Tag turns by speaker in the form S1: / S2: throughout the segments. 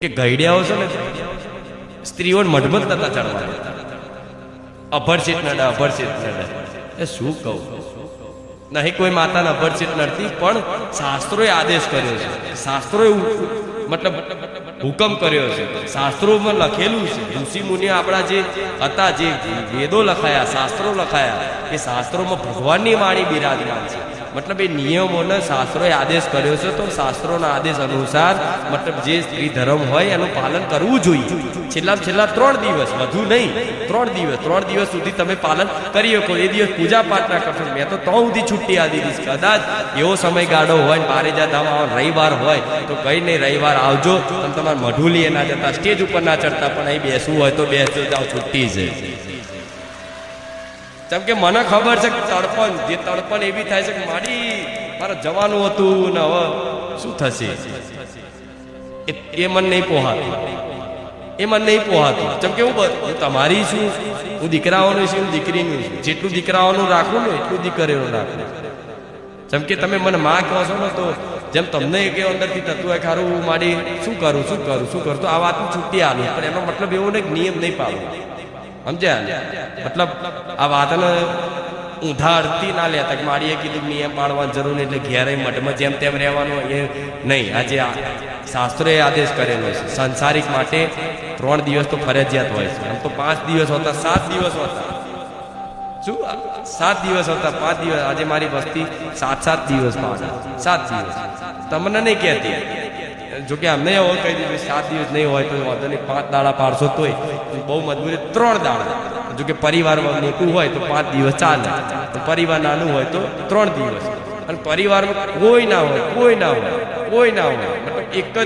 S1: કે ગઈડિયાઓ છે ને સ્ત્રીઓને મઢમત નતા ચડવા દેતા. અભરચિત નડા, અભરચિત નડા. એ શું કહું, નહીં કોઈ માતાને અભરચિત નડતી, પણ શાસ્ત્રોએ આદેશ કર્યો છે, શાસ્ત્રોએ મતલબ હુકમ કર્યો છે, શાસ્ત્રોમાં લખેલું છે. ઋષિ મુનિ આપણા જે હતા, જે વેદો લખાયા, શાસ્ત્રો લખાયા, એ શાસ્ત્રોમાં ભગવાનની વાણી બિરાજમાન છે. મતલબ એ નિયમોને શાસ્ત્રોએ આદેશ કર્યો છે, તો શાસ્ત્રોના આદેશ અનુસાર મતલબ જે સ્ત્રી ધર્મ હોય એનું પાલન કરવું જોઈએ. છેલ્લા 3 દિવસ, વધુ નહીં, 3 દિવસ સુધી તમે પાલન કરી શકો. એ દિવસ પૂજા પાઠ ના કરશો. મેં તો સુધી છુટ્ટી આ દીધી. કદાચ એવો સમયગાળો હોય ને બારેજા ધામ રવિવાર હોય તો કઈ નહીં, રવિવાર આવજો. તમે તમારા મઢુલીએ ના જતા, સ્ટેજ ઉપર ના ચડતા, પણ અહીં બેસવું હોય તો બેસજો, જાઓ, છુટ્ટી છે. જેમ કે મને ખબર છે કે તડપણ એવી થાય છે કે મારે જવાનું હતું ને હવે શું થશે, એ મન નહીં પોહાતું. જેમ કે હું તમારી છું, હું દીકરાઓનું છું, દીકરીનું છું. જેટલું દીકરાઓનું રાખું ને એટલું દીકરીઓનું રાખું. જેમ કે તમે મને માં કહો છો ને, તો જેમ તમને કે અંદરથી થતું હોય ખારું મારી શું કરું તો આ વાતની છુટ્ટી આલું, પણ એનો મતલબ એવો ને નિયમ નહીં પાડવો. સમજ્યા? મતલબ આ વાતને ઊંધા અર્થથી ના લેતા કે મારીએ કીધું નિયમ પાડવાની જરૂર નહીં, એટલે ઘેરે મઠમાં જેમ તેમ રહેવાનું એ નહીં. આજે શાસ્ત્રોએ આદેશ કરેલો છે. સંસારિક માટે 3 દિવસ તો ફરજિયાત હોય છે. આમ તો 5 દિવસ હોતા, 7 દિવસ હોતા. શું 7 દિવસ હોતા, 5 દિવસ. આજે મારી વસ્તી 7 દિવસ પાડે, 7 દિવસ. તમને નહીં કહેતી, જોકે અમને એવો કહી દીધું 7 દિવસ નહીં હોય તો વાંધો નહીં, 5 દાડા પાડશો તોય બહુ મજબૂરી 3 દાડા. જોકે પરિવારમાં મોટું હોય તો 5 દિવસ ચાલે, પરિવાર નાનું હોય તો 3 દિવસ. અને પરિવારમાં કોઈ ના હોય મતલબ એક જ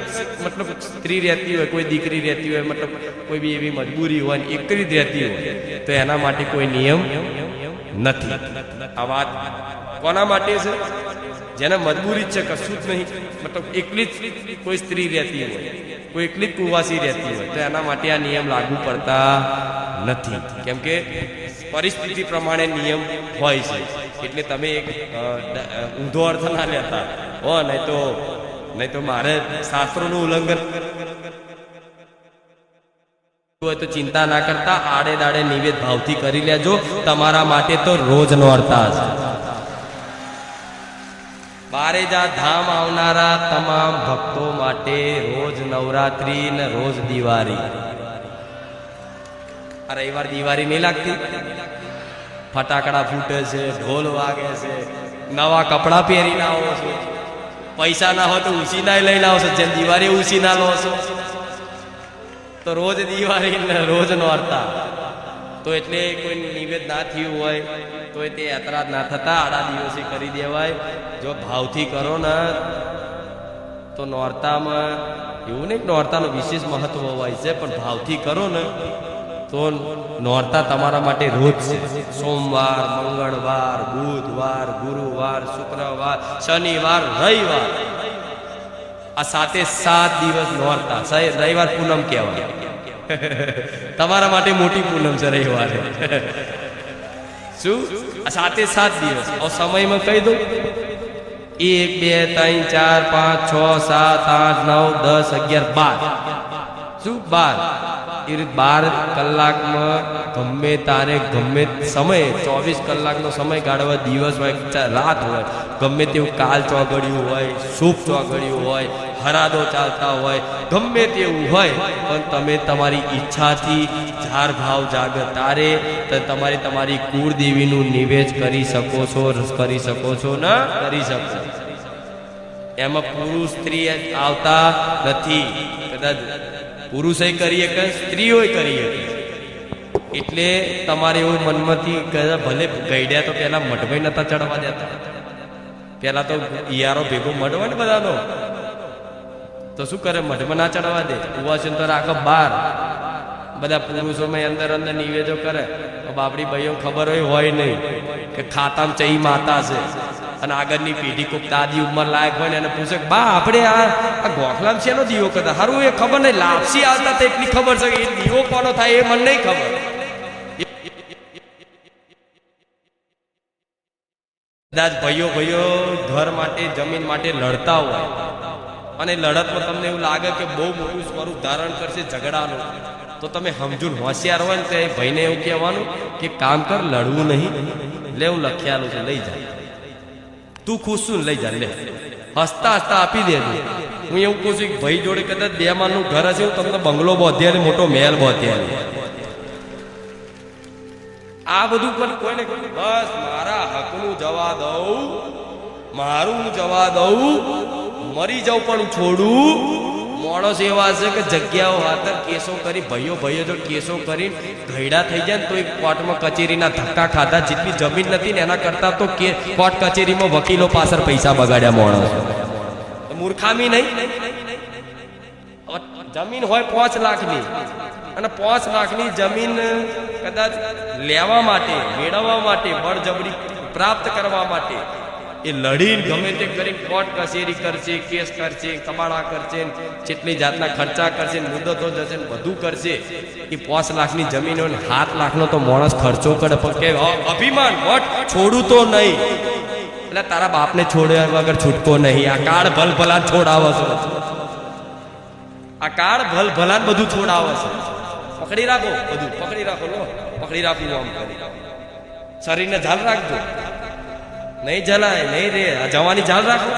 S1: મતલબ સ્ત્રી રહેતી હોય, કોઈ દીકરી રહેતી હોય, મતલબ કોઈ બી એવી મજબૂરી હોય, એકલી જ રહેતી હોય, તો એના માટે કોઈ નિયમ નથી. આ વાત કોના માટે છે? જેને મજબૂરી છે, કશું જ નહીં, મતલબ એકલી જ કોઈ સ્ત્રી રહેતી હોય, કોઈ એકલી જ કુવાસી રહેતી હોય, તો એના માટે આ નિયમ લાગુ પડતા નથી. કેમ કે પરિસ્થિતિ પ્રમાણે નિયમ હોય છે. એટલે તમે એક ઊંધો અર્થ ના લેતા હો, નહીં તો મારે શાસ્ત્રોનું ઉલ્લંઘન હોય તો ચિંતા ના કરતા, આડે દાડે નિવેદ ભાવથી કરી લેજો. તમારા માટે તો રોજ નોરતા છે. બારેજા ધામ આવનારા તમામ ભક્તો માટે રોજ નવરાત્રી ને રોજ દિવાળી. આ રવિવાર દિવાળી નહીં લાગતી? ફટાકડા ફૂટે છે, ઢોલ વાગે છે, નવા કપડા પહેરીને આવો છો, પૈસા ના હોય તો ઉછીના લઈને આવશો. જેમ દિવાળી ઉછીના લો છો, તો રોજ દિવાળી ને રોજ નોરતા. તો એટલે કોઈ નિવેદ ના થયું હોય તો તે એતરાજ ના થતા, આડા દિવસે કરી દેવાય. જો ભાવથી કરો ને તો નોરતામાં એવું નહીં, નોરતાનું વિશેષ મહત્વ હોય છે, પણ ભાવથી કરો ને તો નોરતા તમારા માટે રોજ છે. સોમવાર, મંગળવાર, બુધવાર, ગુરુવાર, શુક્રવાર, શનિવાર, રવિવાર, આ 7 દિવસ નોરતા. રવિવાર પૂનમ કહેવાય. તમારા માટે મોટી પૂનમ છે રવિવારે. શું 7 દિવસ? સમયમાં કહી દઉં, 1 2 3 4 5 6 7 8 9 10 11 12. શું 12? એ રીતે 12 કલાકમાં ગમે તારે ગમે સમયે 24 કલાકનો સમય ગાળવા, દિવસ હોય રાત હોય, ગમે તેવું કાલ ચોગડ્યું હોય, શુભ ચોગડ્યું હોય, હરાદો ચાલતા હોય, ગમે તેવું હોય, પણ તમે તમારી ઈચ્છાથી જાર ભાવ જાગે તારે તમારી કુળદેવીનું નિવેદ કરી શકો છો ને કરી શકો. એમાં પુરુષ સ્ત્રી આવતા નથી. કદાચ પુરુષે કરીએ કે સ્ત્રીઓ કરીએ. એટલે તમારે એવું મનમાંથી ભલે ગઈડ્યા તો પેલા મઢભાઈ નતા ચડવા દેતા. પેલા તો ઈયારો ભેગો મઢ હોય ને બધાનો, તો શું કરે, મઢમાં ના ચડવા દે. કુવાસી તો રાખો બહાર, બધા પુરુષોમાં અંદર નિવેદો કરે. બાપડી ભાઈઓ ખબર હોય નહીં કે ખાતામાં ચઈ માતા છે, અને આગળની પેઢી કોઈક દાદી ઉંમર લાયક હોય ને એને પૂછે બા આપણે આ ગોખલામ શેનો દીવો કરતા? હારું એ ખબર નહીં, લાપસી આવતા તો એટલી ખબર છે કે એ દીવો કોનો થાય એ મને નહીં ખબર. કદાચ ભાઈઓ ઘર માટે, જમીન માટે લડતા હોય અને લડતમાં તમને એવું લાગે કે બહુ મોટું સ્વરૂપ ધારણ કરશે ઝઘડાનું, તો તમે સમજુ હોશિયાર હોય ને તો એ ભાઈને એવું કહેવાનું કે કામ કર, લડવું નહીં, લે હું લખ્યાલું છે લઈ જા, તું ખુશ છું લઈ જા, લે હસતા હસતા આપી દેજો. હું એવું કહું છું કે ભાઈ જોડે કદાચ 2 માળનું ઘર હશે, હું તમને બંગલો બાંધ્યા, મોટો મહેલ બાંધ્યા. આ બધું પણ કોઈને બસ મારા હકનું જવા દઉં, મારું જવા દઉં, મરી જાઉં પણ છોડું. માણસ એવા છે કે જગ્યાઓ હાથર કેસો કરી, ભાઈઓ જો કેસો કરી ઘયડા થઈ જાય ને તો એક કોર્ટમાં કચેરીના ધક્કા ખાધા. જેટલી જમીન નથી ને એના કરતા તો કોર્ટ કચેરીમાં વકીલો પાછળ પૈસા બગાડ્યા માણસ. મૂર્ખામી નહીં. જમીન હોય 5 લાખની અને 5 લાખની જમીન કદાચ લેવા માટે, મેળવવા માટે, બળજબરી પ્રાપ્ત કરવા માટે એ લડીને ગમે તે કરીને કોર્ટ કચેરી કરશે, કેસ કરશે, કબાડા કરશે, જેટલી જાતના ખર્ચા કરશે, મુદતો જશે, બધું કરશે. એ 5 લાખની જમીન હોય ને 7 લાખનો તો માણસ ખર્ચો કરે, પણ કે અભિમાન વટ છોડું તો નહીં. એટલે તારા બાપને છોડ્યા વગર છૂટકો નહીં. આ કાળ ભલભલા છોડાવે છે, આ કાળ ભલભલા બધું છોડાવે છે. પકડી રાખો, બધું પકડી રાખો, લો પકડી રાખવું. આમ કરી શરીરને ઝાલ રાખજો, નહીં જલાય નહીં રે. જવાની ઝાલ રાખો,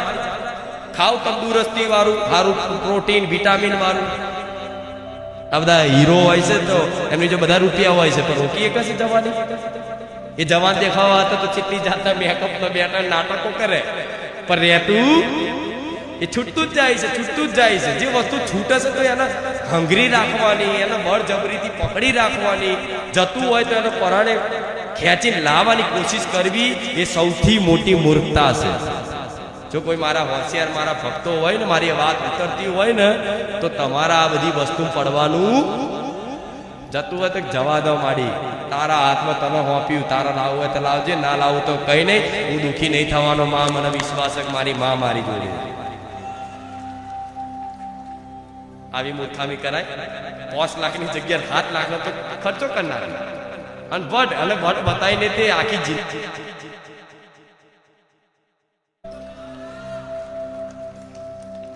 S1: ખાવ તંદુરસ્તી વાળું, સારું પ્રોટીન વિટામિન વાળું. આ બધા હીરો હોય છે તો એમની જો બધા રૂપિયા હોય છે, પણ રોકી એક છે જવાની. એ જવાન દેખાવા હતા તો કેટલી જાતના મેકઅપ બેઠા નાટકો કરે, પણ રહેતું એ છૂટતું જ જાય છે, છૂટતું જ જાય છે. જે વસ્તુ છૂટે છે તો એને હંગરી રાખવાની, એને બળજબરીથી પકડી રાખવાની. જતું હોય તો એને પરાણે ખેંચીને લાવવાની કોશિશ કરવી, એ સૌથી મોટી મૂર્ખતા છે. જો કોઈ મારા હોશિયાર, મારા ભક્તો હોય ને, મારી વાત ઉતરતી હોય ને, તો તમારા આ બધી વસ્તુ પડવાનું જતું હોય તો જવા દો. માડી તારા હાથમાં તને હોપ્યું, તારા લાવવું હોય તો લાવજે, ના લાવું તો કઈ નહીં. હું દુઃખી નહીં થવાનો. માં મને વિશ્વાસ છે, મારી માં મારી જોડે. આવી મૂર્ખામી કરાય. 5 લાખની જગ્યાએ 7 લાખનો તો ખર્ચો કરનાર અને વટ બતાવીને તે આખી જિંદગી.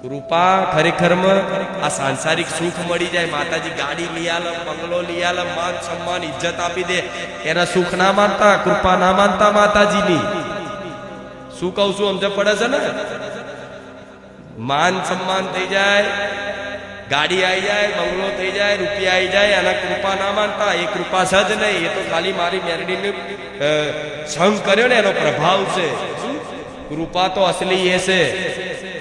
S1: કૃપા ખરેખરમાં આ સાંસારિક સુખ મળી જાય. માતાજી ગાડી લઈ આલે, બંગલો લઈ આલે, માન સન્માન ઇજ્જત આપી દે, એના સુખ ના માનતા, કૃપા ના માનતા માતાજીની. શું કહું છું સમજ પડે છે ને? માન સન્માન થઈ જાય, ગાડી આવી જાય, બંગલો થઈ જાય, રૂપિયા આવી જાય, અને કૃપા ના માનતા. એ કૃપા છે જ નહીં, એ તો ખાલી મારી મેરડીને સંગ કર્યો ને એનો પ્રભાવ છે. કૃપા તો અસલી એ છે,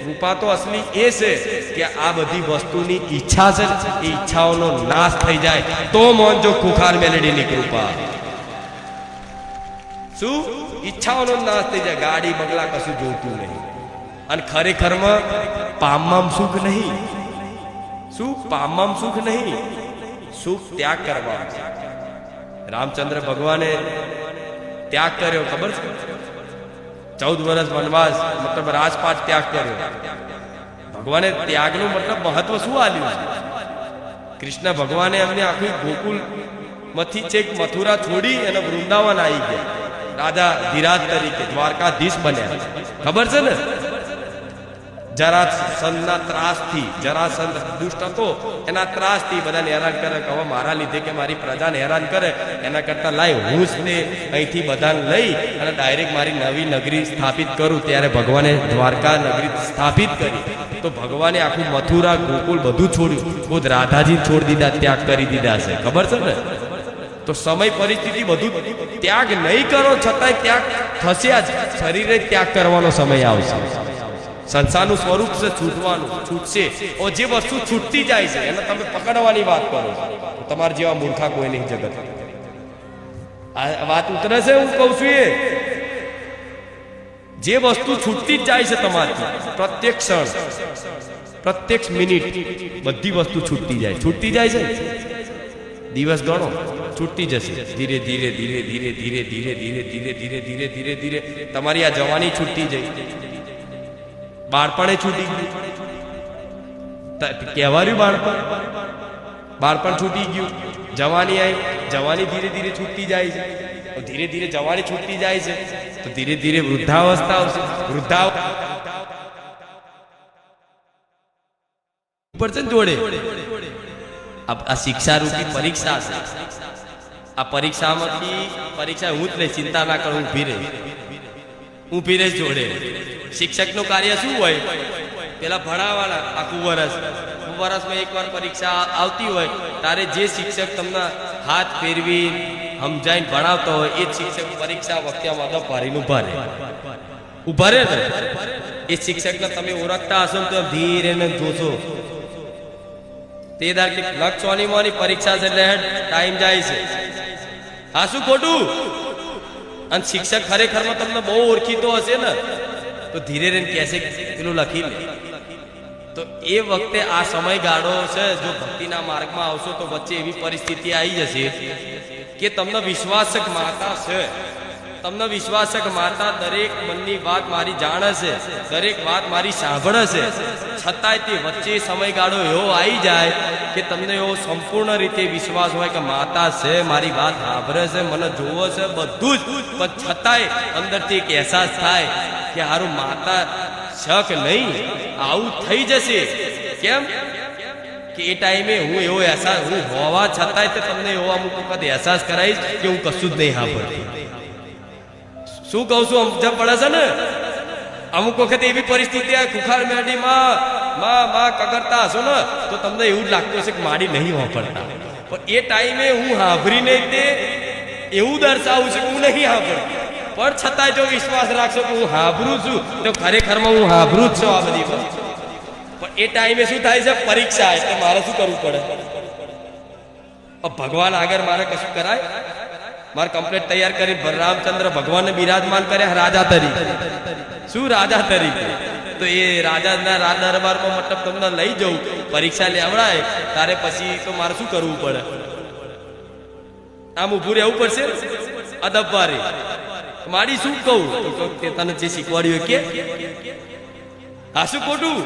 S1: કૃપા તો અસલી એ છે કે આ બધી વસ્તુની ઈચ્છા છે, એ ઈચ્છાઓનો નાશ થઈ જાય તો મોનજો ખુખાર મેલેડીની કૃપા. શું ઈચ્છાઓનો નાશ થઈ જાય, ગાડી બંગલા કશું જોતું નહીં. અને ખરેખરમાં પામમાં સુખ નહીં. શું પામમાં સુખ નહીં, સુખ ત્યાગ કરવા. રામચંદ્ર ભગવાને ત્યાગ કર્યો, ખબર છે? 14 વર્ષ વનવાસ, મતલબ રાજપાટ ત્યાગ કર્યો. ભગવાને ત્યાગનું મતલબ મહત્વ શું આલ્યું છે? કૃષ્ણ ભગવાને એમને આખી ગોકુલ માંથી છેક મથુરા છોડી અને વૃંદાવન આવી ગયા. રાજા ધીરાજ તરીકે દ્વારકાધીશ બન્યા. ખબર છે ને? જરાસંધના ત્રાસથી, જરાસંધ દુષ્ટ હતો, એના ત્રાસથી બધાને હેરાન કરે. હવે મારા લીધે કે મારી પ્રજાને હેરાન કરે, એના કરતા લાય હું જ તે અહીંથી બધાને લઈ અને ડાયરેક્ટ મારી નવી નગરી સ્થાપિત કરું. ત્યારે ભગવાને દ્વારકા નગરી સ્થાપિત કરી. તો ભગવાને આખું મથુરા ગોકુળ બધું છોડ્યું. ખુદ રાધાજી છોડી દીધા, ત્યાગ કરી દીધા છે. ખબર છે ને? તો સમય પરિસ્થિતિ બધું ત્યાગ નહીં કરો છતાંય ત્યાગ થશે જ. શરીરે ત્યાગ કરવાનો સમય આવશે. સંસારનું સ્વરૂપ છે છૂટવાનું, છૂટશે. જે વસ્તુ છૂટતી જાય છે એને તમે પકડવાની વાત કરો છો. તમારા જેવા મૂર્ખા કોઈ નહીં જગત. આ વાત ઉતરે છે? હું કઉ છું એ જે વસ્તુ છૂટતી જ જાય છે તમારી, પ્રત્યેક ક્ષણ, પ્રત્યેક મિનિટ બધી વસ્તુ છૂટતી જાય, છૂટતી જાય છે. દિવસ ગણો, છૂટતી જશે. ધીરે ધીરે ધીરે ધીરે ધીરે ધીરે ધીરે ધીરે ધીરે ધીરે ધીરે ધીરે તમારી આ જવાની છૂટતી જાય. બાળપણે છૂટી ગયું, કહેવાયું બાળપણ છૂટી ગયું. જવાની આવી, જવાની ધીરે ધીરે છૂટતી જાય છે. ધીરે ધીરે જવાની છૂટતી જાય છે તો ધીરે ધીરે વૃદ્ધાવસ્થા આવશે. પડશે ને જોડે. આ શિક્ષા રૂપી પરીક્ષા છે. આ પરીક્ષા હું જ નહીં, ચિંતા ના કરું, ઊભી રહે જોડે. શિક્ષકનું કાર્ય શું હોય? પેલા ભણાવવાના આખું વર્ષમાં એકવાર પરીક્ષા આવતી હોય ત્યારે જે શિક્ષક તમને હાથ ફેરવી સમજાઈને ભણાવતો હોય એ જ શિક્ષક પરીક્ષા વખતે આમાં ભારીને ઉભા રહે ને. એ શિક્ષકને તમે ઓળખતા હશો તો ધીરે ને જોશો તે દાર કે લક્ષ મોની પરીક્ષા છે એટલે ટાઈમ જાય છે. હા શું ખોટું? અને શિક્ષક ખરેખરમાં તમને બહુ ઓળખીતો હશે ને તો ધીરે રહીને કહેશે પેલું લખી લે. તો એ વખતે આ સમયગાળો છે, જો ભક્તિના માર્ગમાં આવશો તો વચ્ચે એવી પરિસ્થિતિ આવી જશે કે તમને વિશ્વાસક માતા છે, તમને વિશ્વાસક માતા દરેક મનની વાત મારી જાણે છે, દરેક વાત મારી સાંભળે છે, છતાંય તે વચ્ચે સમયગાળો એવો આવી જાય કે તમને એવો સંપૂર્ણ રીતે વિશ્વાસ હોય કે માતા છે, મારી વાત સાંભળે છે, મને જોવો છે, બધું જ, પણ છતાંય અંદરથી એક અહેસાસ થાય કે હારું માતા શક નહીં, આવું થઈ જશે. કેમ કે એ ટાઈમે હું એવો અહેસાસ, હું હોવા છતાંય તો તમને એવો અમુક વખત અહેસાસ કરાવીશ કે હું કશું જ નહીં સાંભળતી. શું કહું છું સમજ પડે છે ને? અમુક વખત એવી પરિસ્થિતિ ખુખાર મેડીમાં માં કગરતા હશો ને તો તમને એવું જ લાગતું હશે કે માડી નહીં વાપરતા, પણ એ ટાઈમે હું સાંભળીને તે એવું દર્શાવું છું કે હું નહીં સાંભળતી, પણ છતાંય જો વિશ્વાસ રાખશો કે હું સાંભળું છું તો ખરેખરમાં હું સાંભળું જ છું આ બધી વસ્તુ. પણ એ ટાઈમે શું થાય છે? પરીક્ષા. એટલે મારે શું કરવું પડે? ભગવાન આગળ મારે કશું કરાય? મારે કમ્પ્લેટ તૈયાર કરી રામચંદ્ર ભગવાનને બિરાજમાન કર્યા રાજા તરીકે. શું રાજા તરીકે? તો એ રાજાના રાજ દરબારમાં મતલબ તમને લઈ જવું, પરીક્ષા લેવડાય, તારે પછી તો મારે શું કરવું પડે? આમ ઉભું રહેવું પડશે, અદબવારે. મારી શું કહું? તો તને જે શીખવાડ્યું કે હા શું ખોટું?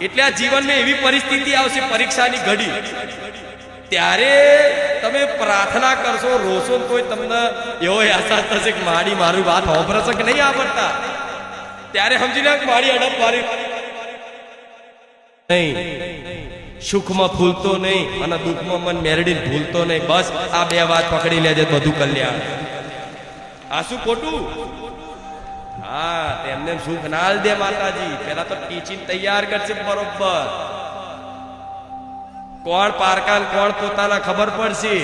S1: એટલે આ જીવનમાં એવી પરિસ્થિતિ આવશે પરીક્ષાની ઘડી, ત્યારે તમે પ્રાર્થના કરશો, રોશો, કોઈ તમને એવો અહેસાસ થશે કે મારી મારું વાત સાંભળશે કે નહીં સાંભળતા. ત્યારે સમજી લે મારી અડપ મારી નહીં, સુખમાં ભૂલતો નહીં અને દુઃખમાં મન મેરડીને ભૂલતો નહીં. બસ આ બે વાત પકડી લેજે, બધું કલ્યાણ. આ શું ખોટું? હા, તેમને સુખ ના દે માતાજી, પેલા તો ટીચિંગ તૈયાર કરશે બરોબર. કોણ પારકા કોણ પોતાના ખબર પડશે.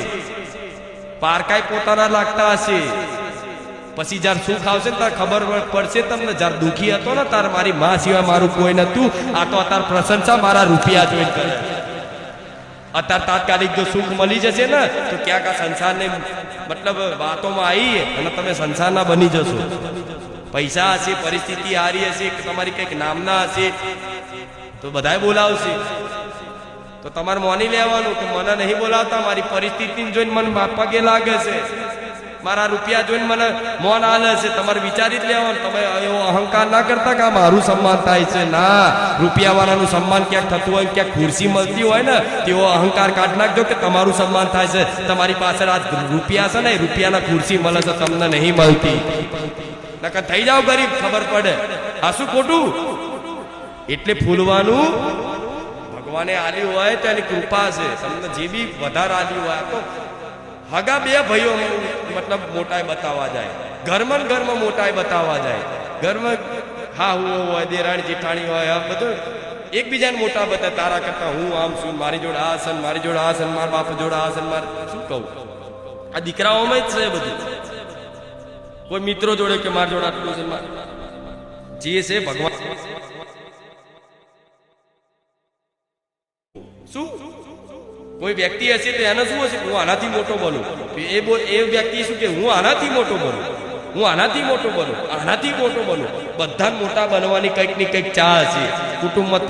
S1: પારકાય પોતાના લાગતા હશે, પછી જયારે સુખ આવશે ને ત્યારે ખબર પડશે તમને. જયારે દુખી હતો ને તાર મારી માં સિવાય મારું કોઈ નતું, આ તો અત્યારે પ્રશંસા મારા રૂપિયા જોઈને કરે. અત્યારે તાત્કાલિક જો સુખ મળી જશે ને તો ક્યાંક આ સંસારને મતલબ વાતોમાં આવી અને તમે સંસારના બની જશો. પૈસા હશે, પરિસ્થિતિ હારી હશે, તમારી કંઈક નામના હશે તો બધાય બોલાવશે. તો તમારે માની લેવાનું કે મને નહીં બોલાવતા, મારી પરિસ્થિતિને જોઈને મને પગે લાગે છે, મારા રૂપિયા જોઈને મને મોન આલે છે. તમારે વિચારી જ લેવાનું. તમે એવો અહંકાર ના કરતા કે મારું સન્માન થાય છે. ના, રૂપિયા વાળાનું સન્માન ક્યાંક થતું હોય, ક્યાંક ખુરશી મળતી હોય ને તેવો અહંકાર કાઢી નાખજો કે તમારું સન્માન થાય છે. તમારી પાછળ આ રૂપિયા છે ને, રૂપિયાના ખુરશી મળે છે, તમને નહીં મળતી. નકર થઈ જાવ ગરીબ, ખબર પડે. આ શું ખોટું? એટલે ફૂલવાનું ભગવાને આલ્યું હોય તો એની કૃપા છે. તમને જે બી વધારે આલ્યું હોય, તો હગા બે ભાઈઓ મતલબ મોટાઈ બતાવવા જાય, ઘરમાં મોટાઈ બતાવવા જાય. ઘરમાં હા હું હોય, દેરાણી જેઠાણી હોય, આ બધું એકબીજાને મોટા બતાવે. તારા કરતા હું આમ છું, મારી જોડે આ સન, મારી જોડે આ સન, મારા બાપ જોડે આ સન. મારે શું કહું? આ દીકરાઓમાં જ છે બધું. કોઈ મિત્રો જોડે કે મારા જોડે આટલું છે, જે છે ભગવાન. શું કોઈ વ્યક્તિ હશે તો એને શું હશે? હું આનાથી મોટો બનું. એ વ્યક્તિ શું કે હું આનાથી મોટો બનું, હું આનાથી મોટો બનું, આનાથી મોટો બનું. બધા મોટા બનવાની કંઈક ની કંઈક ચા હશે. કુટુંબમાં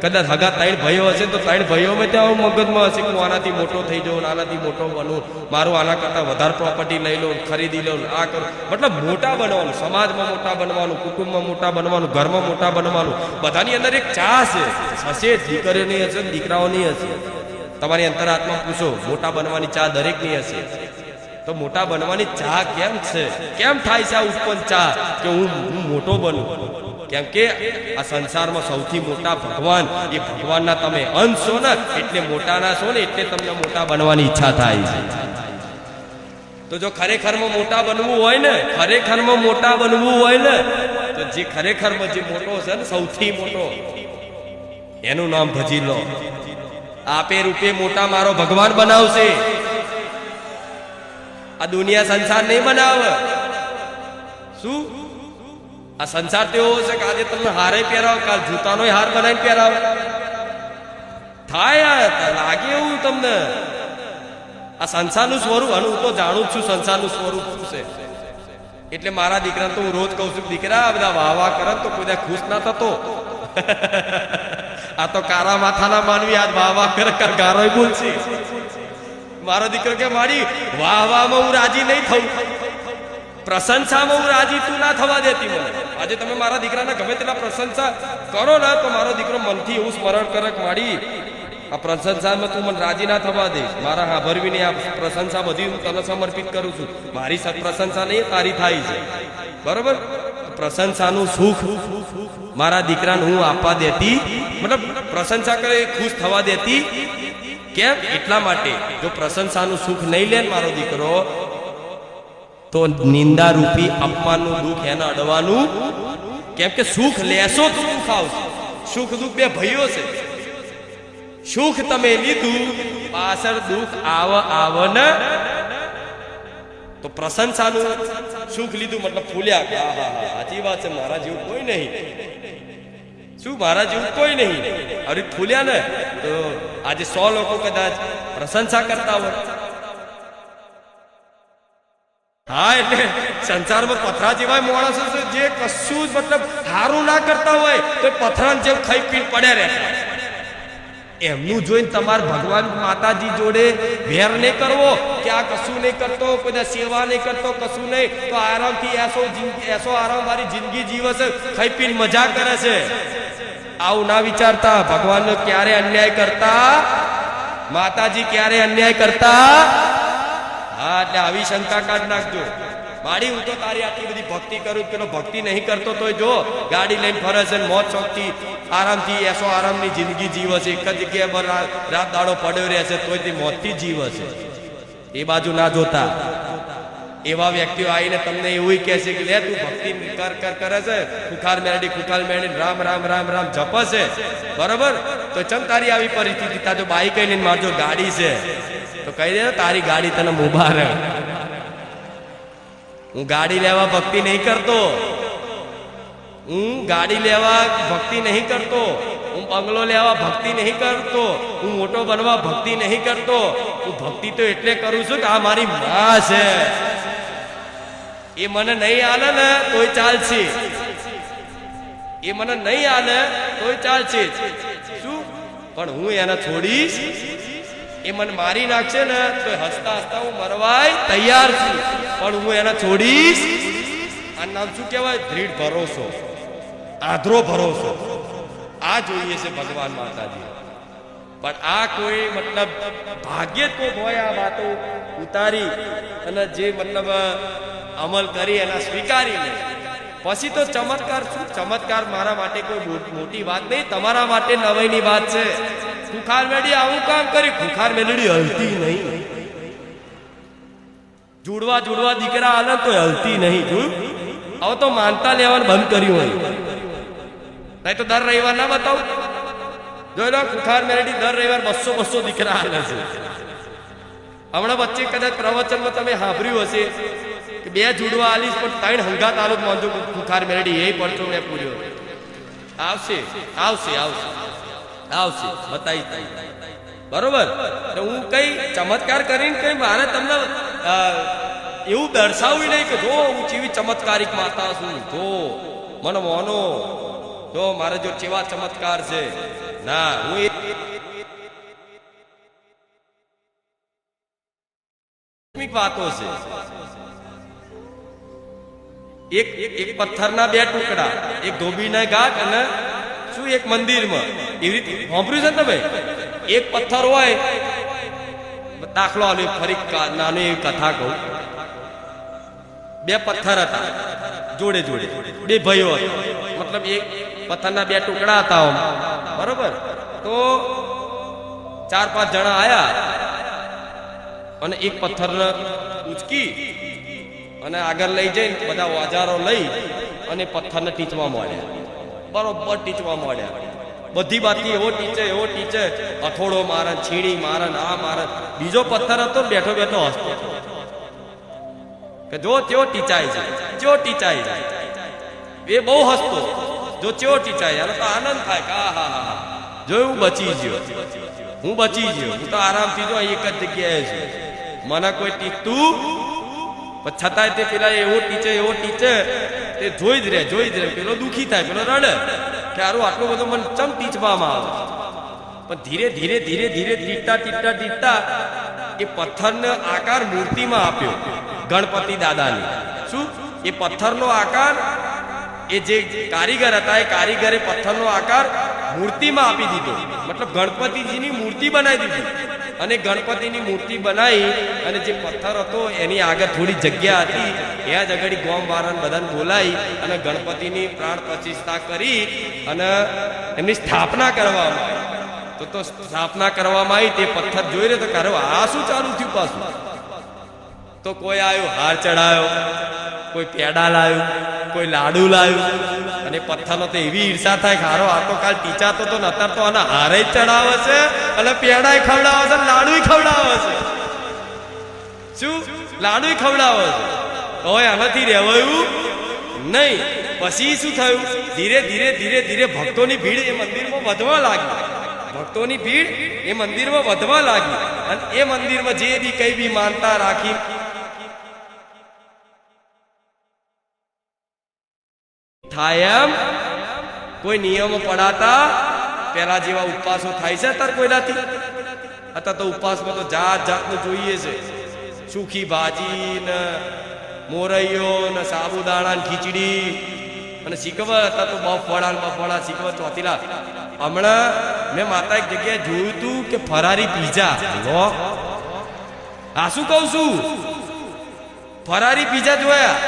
S1: કદાચ હગા 3 ભાઈઓ હશે તો 3 ભાઈઓમાં ત્યાં મગજમાં હશે કે હું આનાથી મોટો થઈ જાઉં, આનાથી મોટો બનું, મારું આના કરતા વધારે પ્રોપર્ટી લઈ લઉં, ખરીદી લઉં, આ કરું. મતલબ મોટા બનવાનું, સમાજમાં મોટા બનવાનું, કુટુંબમાં મોટા બનવાનું, ઘરમાં મોટા બનવાનું. બધાની અંદર એક ચા હશે, દીકરીઓની હશે, દીકરાઓની હશે. તમારી અંતરાત્મા પૂછો, મોટા બનવાની ચા દરેકની હશે. તો મોટા બનવાની ચા કેમ છે? કેમ થાય છે આ ઉત્પન્ન ચા કે હું મોટો બનું? કેમ કે આ સંસારમાં સૌથી મોટા ભગવાન, એ ભગવાનના તમે અંશ છો ને, એટલે મોટાના છો ને, એટલે તમને મોટા બનવાની ઈચ્છા થાય છે. તો જો ખરેખરમાં મોટા બનવું હોય ને, ખરેખરમાં મોટા બનવું હોય ને, તો જે ખરેખરમાં જે મોટો છે ને, સૌથી મોટો, એનું નામ ભજી લો. આપે રૂપે મોટા મારો ભગવાન બનાવશે. આ દુનિયા સંસાર નહીં બનાવે. શું આ સંસાર તો એવો છે કે આજે તમને હારે પહેરાવ, કાલ જૂતાનો હાર બનાવીને પહેરાવે. થાય લાગે એવું તમને. આ સંસારનું સ્વરૂપ, અને હું તો જાણું જ છું સંસારનું સ્વરૂપ શું છે. એટલે મારા દીકરાને તો હું રોજ કહું છું, દીકરા બધા વાહ વાહ કરે તો કોઈ ખુશ ના થતો. આ તો કારા માથાના માનવી આજ વાહ વાહ કરે, ગારો બોલશે. મારો દીકરો કે મારી વાહ વાહમાં હું રાજી નહીં થઉં, પ્રશંસામાં હું રાજી તું ના થવા દેતી મને. આજે તમે મારા દીકરાના ગમે તેટલા પ્રશંસા કરો ને, તો મારો દીકરો મનથી એવું સ્મરણ કરે કે મારી આ પ્રશંસામાં તું મને રાજી ના થવા દઈશ. મારા હા ભરવી નહીં, આ પ્રશંસા બધી હું તને સમર્પિત કરું છું. મારી પ્રશંસા નહીં, તારી થાય છે. બરોબર? પ્રશંસાનું સુખ મારા દીકરાને હું આપવા દેતી, મતલબ પ્રશંસા કરે ખુશ થવા દેતી. કેમ? એટલા માટે જો પ્રશંસાનું સુખ નહીં લે મારો દીકરો, તો નિંદા રૂપી અપમાનનું દુઃખ એને અડવાનું. કેમ કે સુખ લેશો તો દુઃખ આવશે. સુખ દુઃખ બે ભાઈઓ છે. સુખ તમે લીધું, પાછળ દુઃખ આવ ને. તો પ્રશંસાનું સુખ લીધું મતલબ ફૂલ્યા કે હા હા સાચી વાત છે, મારા જેવું કોઈ નહીં. શું મારા જેવું કોઈ નહીં? અરે ફૂલ્યા ને, તો આજે 100 લોકો કદાચ પ્રશંસા કરતા હોય. હા, એટલે સંસારમાં પથરા જેવા માણસો છે જે કશું જ મતલબ સારું ના કરતા હોય તો પથરાને જેમ ખાઈ પીને પડ્યા રહેતા. એમનું જોઈને તમારે ભગવાન માતાજી જોડે વેર નહીં કરવો કે આ કશું નહીં કરતો, કોઈ સેવા નહીં કરતો, કશું નહીં, તો આરામથી એસો આરામ વાળી જિંદગી જીવે છે, ખાઈ પીને મજા કરે છે. આવું ના વિચારતા. ભગવાનનો ક્યારે અન્યાય કરતા, માતાજી ક્યારે અન્યાય કરતા. હા, એટલે આવી શંકા કાઢ નાખજો. માડી હું તો તારી આટલી બધી ભક્તિ કરું, પેલો ભક્તિ નહીં કરતો તો જો ગાડી લઈને ફરે છે, મોજ શોખથી આરામથી એસો આરામની જિંદગી જીવે છે, એક જ જગ્યાએ રાત દાડો પડ્યો રહે છે, તોય તે મોજથી જીવે છે. એ બાજુ ના જોતા. એવા વ્યક્તિઓ આવીને તમને એવું કહે છે કે લે તું ભક્તિ કરે છે, ખુખાર મેરડી રામ રામ રામ રામ જપ છે, બરોબર? તો ચમ તારી આવી પરિસ્થિતિ? તા જો બાઈક લઈને મારજો, ગાડી છે, તો કહી દે તારી ગાડી તને મુબારક. હું ગાડી લેવા ભક્તિ નહીં કરતો, હું ગાડી લેવા ભક્તિ નહીં કરતો, હું બંગલો લેવા ભક્તિ નહીં કરતો, હું મોટો બનવા ભક્તિ નહીં કરતો. હું ભક્તિ તો એટલે કરું છું કે આ મારી માં છે, એ મને નહીં આલે ને તોય ચાલશે, એ મને નહીં આલે તોય ચાલશે. શું? પણ હું એને છોડીશ? એ મને મારી નાખશે ને તો હસતા હસતા હું મરવાય તૈયાર છું, પણ હું એને છોડીશ? આ નામ શું કહેવાય? દૃઢ ભરોસો, આધરો ભરોસો. આ જોઈએ છે ભગવાન માતાજી. પણ આ કોઈ મતલબ ભાગ્યે તો હોય આ વાતો ઉતારી અને જે મતલબ અમલ કરી એના સ્વીકારી લે. પછી તો ચમત્કાર શું? ચમત્કાર મારા માટે કોઈ મોટી વાત નહીં, તમારા માટે નવાઈની વાત છે. ખુખાર મેળી આવું કામ કરી, ખુખાર મેલડી હલતી નહીં. જુડવા દીકરા આલે તો હલતી નહીં. જોયું? હવે તો માનતા લેવાનું બંધ કર્યું હોય. નહીં તો દર રવિવાર ના બતાવું? જોઈ લો, ખુખાર મેલડી દર રવિવાર 200 દીકરા આલે છે. હમણાં વચ્ચે કદાચ પ્રવચનમાં તમે સાંભળ્યું હશે કે 2 જુડવા આલીશ પણ 3 હંગાત આલો માનજો ખુખાર મેલડી. એ પડતો મેં પૂર્યો. આવશે આવશે આવશે આવશે, બતાવી. બરોબર? હું કઈ ચમત્કાર કરીને કઈ મારે તમને એવું દર્શાવ્યું નહીં કે જો હું કેવી ચમત્કારિક માતા છું, જો મને મોનો, જો મારે જો કેવા ચમત્કાર છે. ના, હું વાતો છે. એક પથ્થરના 2 ટુકડા, એક ધોબીના ઘાટ અને શું એક મંદિરમાં. એવી રીતે સાંભળ્યું છે ને તમે? એક પથ્થર હોય, દાખલો આલ્યો, ફરી નાની એવી કથા કહું. 2 પથ્થર હતા જોડે જોડે, 2 ભાઈઓ હતા, મતલબ મતલબ એક પથ્થરના બે ટુકડા હતા આમ, બરોબર. તો 4-5 જણા આયા અને એક પથ્થરને ઉચકી અને આગળ લઈ જઈને બધા ઓજારો લઈ અને પથ્થરને ટીચવા માંડ્યા. બરોબર ટીચવા માંડ્યા. બધી બાજુ એવો ટીચે, અથોડો મારે, છીણી મારે, આ મારે. બીજો પથ્થર હતો બેઠો બેઠો હસતો કે જો ચેવો ટીચાય છે, ચેવો ટીચાય છે. એ બહુ હસતો, જો ચેવો ટીચાય. એને તો આનંદ થાય કે હા હા હા જો હું બચી ગયો, હું તો આરામથી જો એક જ જગ્યાએ છું, મને કોઈ ટીચતું. પણ છતાંય તે પેલા એવો ટીચે તે જોઈ જ રહે. પેલો દુઃખી થાય, પેલો રડે કે હારું આટલું બધું મને ચમ ટીચવામાં આવે. પણ ધીરે ટીચતા એ પથ્થરનો આકાર મૂર્તિમાં આપ્યો ગણપતિ દાદાની. શું એ પથ્થરનો આકાર એ જે કારીગર હતા એ કારીગરે પથ્થરનો આકાર મૂર્તિમાં આપી દીધો. મતલબ ગણપતિજીની મૂર્તિ બનાવી દીધી. અને ગણપતિની મૂર્તિ બનાવી અને જે પથ્થર હતો એની આગળ થોડી જગ્યા હતી, ત્યાં જ આગળ ગોમ વાળાને બધાને બોલાવી અને ગણપતિની પ્રાણ પ્રતિષ્ઠા કરી અને એમની સ્થાપના કરવામાં આવી. તો સ્થાપના કરવામાં આવી. તે પથ્થર જોઈ રહ્યો તો કારો આ શું ચાલુ થયું પાછું? તો કોઈ આવ્યો હાર ચડાયો, કોઈ પેડા લાવ્યું, કોઈ લાડુ લાવ્યું. અને પથ્થરનો તો એવી ઈર્ષા થાય કે હારો આ તો કાલ ટીચાતો તો નતર તો આના હારે જ ચડાવે છે અને પેડાય ખવડાવે છે, લાડુય ખવડાવે છે. શું લાડુય ખવડાવે છે? હવે આનાથી રહેવાયું નહીં. પછી શું થયું? ધીરે ભક્તોની ભીડ એ મંદિરમાં વધવા લાગી. અને એ મંદિરમાં જે બી કઈ બી માનતા રાખી થાય એમ કોઈ નિયમો પડાતા પેલા જેવા ઉપવાસો થાય છે અત્યારે કોઈનાથી? અત્યારે તો ઉપવાસમાં તો જાતનું જોઈએ છે. સુખી ભાજી ને મોરૈયો ને સાબુદાણા ને ખીચડી અને શીખવા. હતા તો બફળા શીખવા ચોથીલા. હમણાં મેં માતા એક જગ્યાએ જોયું હતું કે ફરારી પીઝા. આ શું કહું છું? ફરારી પીઝા જોયા.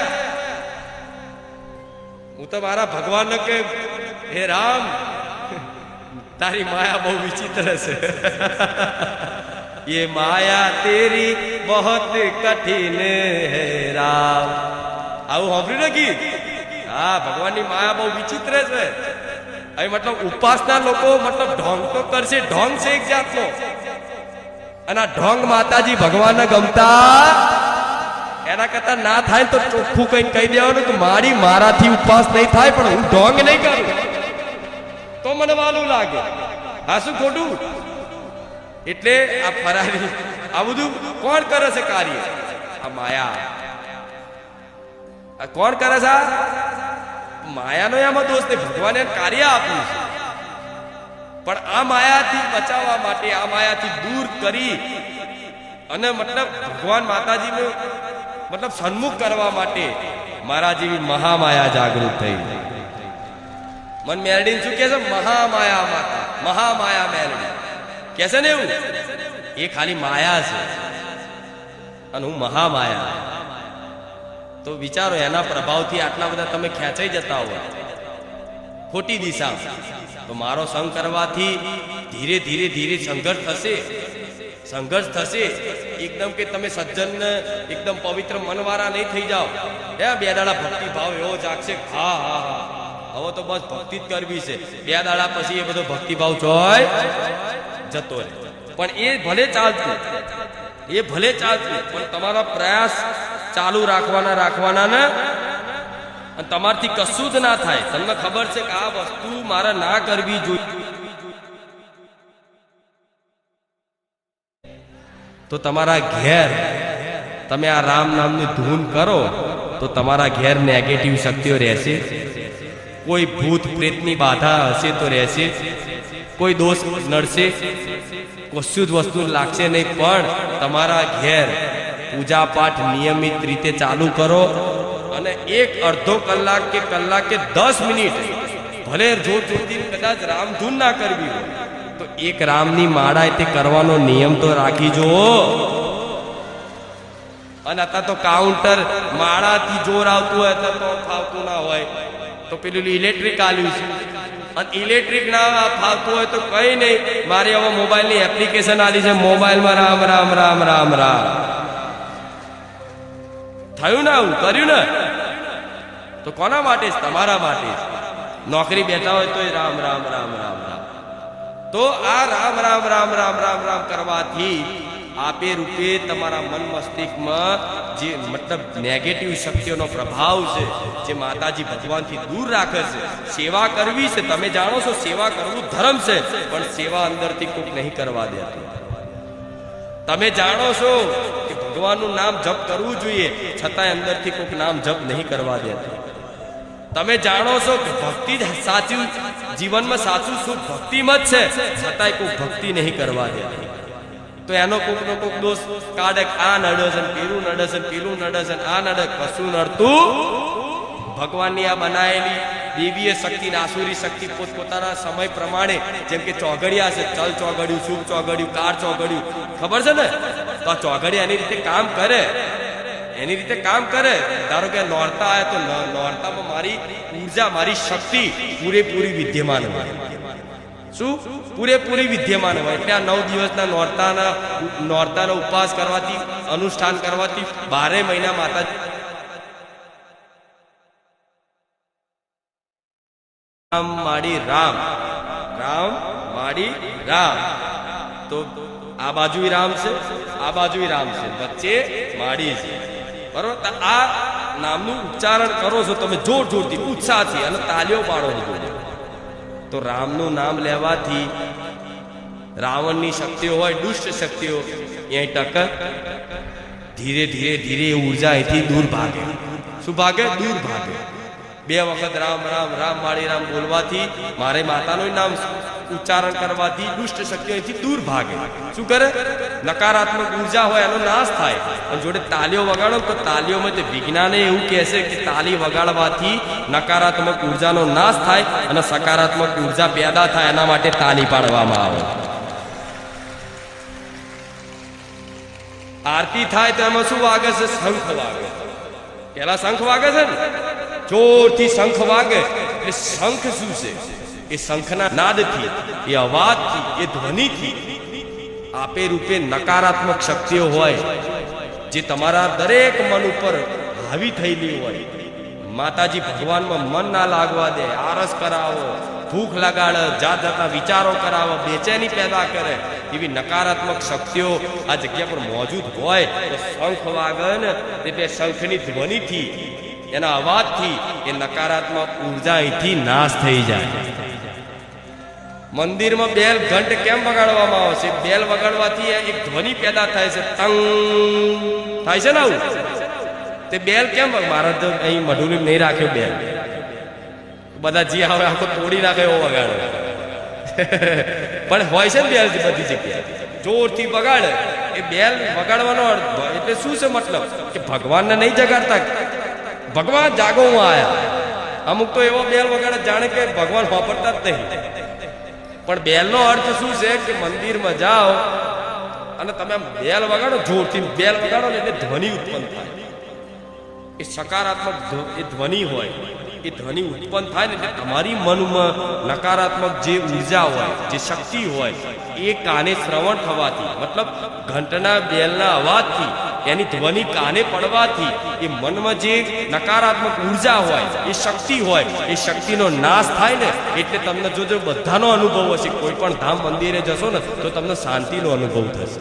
S1: હું તો મારા ભગવાન કે હે રામ તારી માયા બહુ વિચિત્ર છે. ये माया तेरी बहुत कठिन है राम. આવું સાંભળ્યું ને ગીત? હા, ભગવાનની માયા બહુ વિચિત્ર છે. હવે મતલબ ઉપાસના લોકો મતલબ ઢોંગ તો કરશે, ઢોંગ છે એક જાતનો. અને આ ઢોંગ માતાજી ભગવાનને ગમતા એના કરતા ના થાય તો ચોખ્ખું કઈ કહી દેવાનું કે મારાથી ઉપવાસ નહીં થાય પણ હું ઢોંગ નહીં કરું તો મને વાલું લાગે. હા, શું ખોટું? એટલે આ ફરારી આ બધું કોણ કરે છે કાર્ય? આ માયા. આ કોણ કરે છે? માયાનો એમાં દોષ નહીં, ભગવાને કાર્ય આપ્યું છે. પણ આ માયાથી બચાવવા માટે, આ માયાથી દૂર કરી અને મતલબ ભગવાન માતાજીનું મતલબ સન્મુખ કરવા માટે મારા જેવી મહામાયા જાગૃત થઈ. મન મેરડીને શું કે છે? મહામાયા માતા, મહામાયા મેરડી કે છે ને એવું. એ ખાલી માયા છે અને હું મહામાયા. તો વિચારો એના પ્રભાવથી આટલા બધા તમે ખેંચાઈ જતા હો ખોટી દિશા. તો મારો સંગ કરવાથી ધીરે સંઘર્ષ થશે. એકદમ કે તમે સજ્જન એકદમ પવિત્ર મનવાળા નહીં થઈ જાઓ. બે દાડા ભક્તિ ભાવ એવો જાગશે. હા હવે તો બસ ભક્તિ જ કરવી છે. 2 દાડા પછી એ બધો ભક્તિભાવ જોય જતો રહે. પણ એ ભલે ચાલતું પણ તમારા પ્રયાસ ચાલુ રાખવાના ને. અને તમારથી કશું જ ના થાય. તમને ખબર છે કે આ વસ્તુ મારે ના કરવી જોઈએ તો તમારા ઘેર તમે આ રામ નામની ધૂન કરો તો તમારા ઘેર નેગેટિવ શક્તિઓ રહેશે. કોઈ ભૂત પ્રેતની બાધા હશે તો રહેશે. કોઈ દોષ નડશે, કશું જ વસ્તુ લાગશે નહીં. પણ તમારા ઘેર પૂજા પાઠ નિયમિત રીતે ચાલુ કરો અને અડધો કલાક કે 10 મિનિટ ભલે જોરથી કદાચ રામધૂન ના કરવી હોય તો એક રામની માળા તે કરવાનો નિયમ તો રાખી જો. અને અત્યારે તો કાઉન્ટર માળાથી જોર આવતું હોય તો ફાવતું ના હોય. તો પેલું ઇલેક્ટ્રિક આલ્યું છે, અને ઇલેક્ટ્રિક ના ફાવતું હોય તો કઈ નહીં, મારી હવે મોબાઈલની એપ્લિકેશન આલી છે, મોબાઈલમાં રામ રામ રામ રામ રામ. થયું ને, આવું કર્યું ને, તો કોના માટે? તમારા માટે. નોકરી બેઠા હોય તો રામ રામ રામ રામ રામ. તો આ રામ રામ રામ રામ રામ રામ કરવાથી આપે રૂપે તમારા મન મસ્તિષ્કમાં જે મતલબ નેગેટિવ શક્તિઓનો પ્રભાવ છે, જે માતાજી ભગવાનથી દૂર રાખે છે. સેવા કરવી છે, તમે જાણો છો સેવા કરવું ધર્મ છે, પણ સેવા અંદરથી કોઈક નહીં કરવા દેતું. તમે જાણો છો કે ભગવાનનું નામ જપ કરવું જોઈએ, છતાંય અંદરથી કોઈક નામ જપ નહીં કરવા દેતું. તમે જાણો છો કે ભક્તિ જ સાચું જીવનમાં સાચું સુખ ભક્તિમાં જ છે, છતાંય કોઈ ભક્તિ નહીં કરવા દેતું. તો એનો કોક નો કોક દોષ કાઢે, આ નડે છે, પેલું નડે છે, પેલું નડે છે, આ નડે. કશું નડતું ભગવાનની આ બનાયેલી દેવીય શક્તિ, આસુરી શક્તિ પોતપોતાના સમય પ્રમાણે, જેમ કે ચોઘડિયા છે, ચલ ચોઘડ્યું, શુભ ચોઘડ્યું, કાર ચોઘડ્યું, ખબર છે ને? તો આ ચોઘડિયા એની રીતે કામ કરે, એની રીતે કામ કરે. ધારો કે નોરતા આવે તો નોરતામાં મારી ઉર્જા, મારી શક્તિ પૂરેપૂરી વિદ્યમાન હોય. શું? પૂરેપૂરી વિદ્યમાન હોય. એટલે આ 9 દિવસના નોરતાનો ઉપવાસ કરવાથી, અનુષ્ઠાન કરવાથી 12 મહિના માતાજી રામ માડી રામ, રામ માડી રામ. તો આ બાજુ રામ છે, આ બાજુ રામ છે, વચ્ચે માડી છે, બરોબર? આ નામનું ઉચ્ચારણ કરો છો તમે જોર જોરથી, ઉત્સાહથી, અને તાલીઓ પાડો છો. તો રામનું નામ લેવાથી રાવણની શક્તિઓ હોય, દુષ્ટ શક્તિઓ એ ટક ધીરે ધીરે ધીરે ઉર્જા અહીંથી દૂર ભાગે. શું ભાગે? દૂર ભાગે. 2 વખત રામ રામ રામ માળી રામ બોલવાથી, મારે માતાનું નામ ઉચ્ચારણ કરવાથી દુષ્ટ શક્તિઓ અહીંથી દૂર ભાગે. શું કરે? નકારાત્મક ઉર્જા હોય એનો નાશ થાય. અને જોડે તાલીઓ વગાડો તો તાલીઓમાં તે વિજ્ઞાને એવું કહે છે કે તાલી વગાડવાથી નકારાત્મક ઉર્જાનો નાશ થાય અને સકારાત્મક ઉર્જા પેદા થાય. એના માટે તાલી પાડવામાં આવે. આરતી થાય તો એમાં શું વાગે છે? શંખ વાગે. પેલા શંખ વાગે છે ને, જોરથી શંખ વાગે. એટલે શંખ શું છે? એ શંખના નાદથી, એ અવાજથી, એ ધ્વનિથી આપે રૂપે નકારાત્મક શક્તિઓ હોય, જે તમારા દરેક મન ઉપર હાવી થયેલી હોય, માતાજી ભગવાનમાં મન ના લાગવા દે, આરસ કરાવો, ભૂખ લગાડે, જાત જાતના વિચારો કરાવો, બેચેની પેદા કરે, એવી નકારાત્મક શક્તિઓ આ જગ્યા પર મોજૂદ હોય તો શંખ વાગે ને, એટલે શંખની ધ્વનિથી, એના અવાજથી એ નકારાત્મક ઉર્જા અહીંથી નાશ થઈ જાય. મંદિરમાં બેલ ઘંટ કેમ વગાડવામાં આવે છે? બેલ વગાડવાથી એક ધ્વનિ પેદા થાય છે, તંગ થાય છે ને. આવું તે બેલ કેમ? મારા તો અહીં મઢુલી નહીં રાખ્યો બેલ, બધા જે આવે આખો તોડી નાખે એવો વગાડે. પણ હોય છે ને બેલ બધી જગ્યાએ, જોરથી વગાડે. એ બેલ વગાડવાનો અર્થ એટલે શું છે? મતલબ કે ભગવાનને નહીં જગાડતા, ભગવાન જાગોમાં આયા. અમુક તો એવો બેલ વગાડે જાણે કે ભગવાન વાપરતા જ નહીં. પણ બેલનો અર્થ શું છે? કે મંદિરમાં જાઓ અને તમે આમ બેલ વગાડો, જોરથી બેલ વગાડો ને એટલે ધ્વનિ ઉત્પન્ન થાય. એ સકારાત્મક એ ધ્વનિ હોય, એ ધ્વનિ ઉત્પન્ન થાય ને એટલે તમારી મનમાં નકારાત્મક જે ઉર્જા હોય, જે શક્તિ હોય, એ કાને શ્રવણ થવાથી, મતલબ ઘંટના બેલના અવાજથી, એની ધ્વનિ કાને પડવાથી એ મનમાં જે નકારાત્મક ઉર્જા હોય, એ શક્તિ હોય, એ શક્તિનો નાશ થાય ને એટલે તમને જો બધાનો અનુભવ હશે. કોઈ પણ ધામ મંદિરે જશો ને તો તમને શાંતિનો અનુભવ થશે.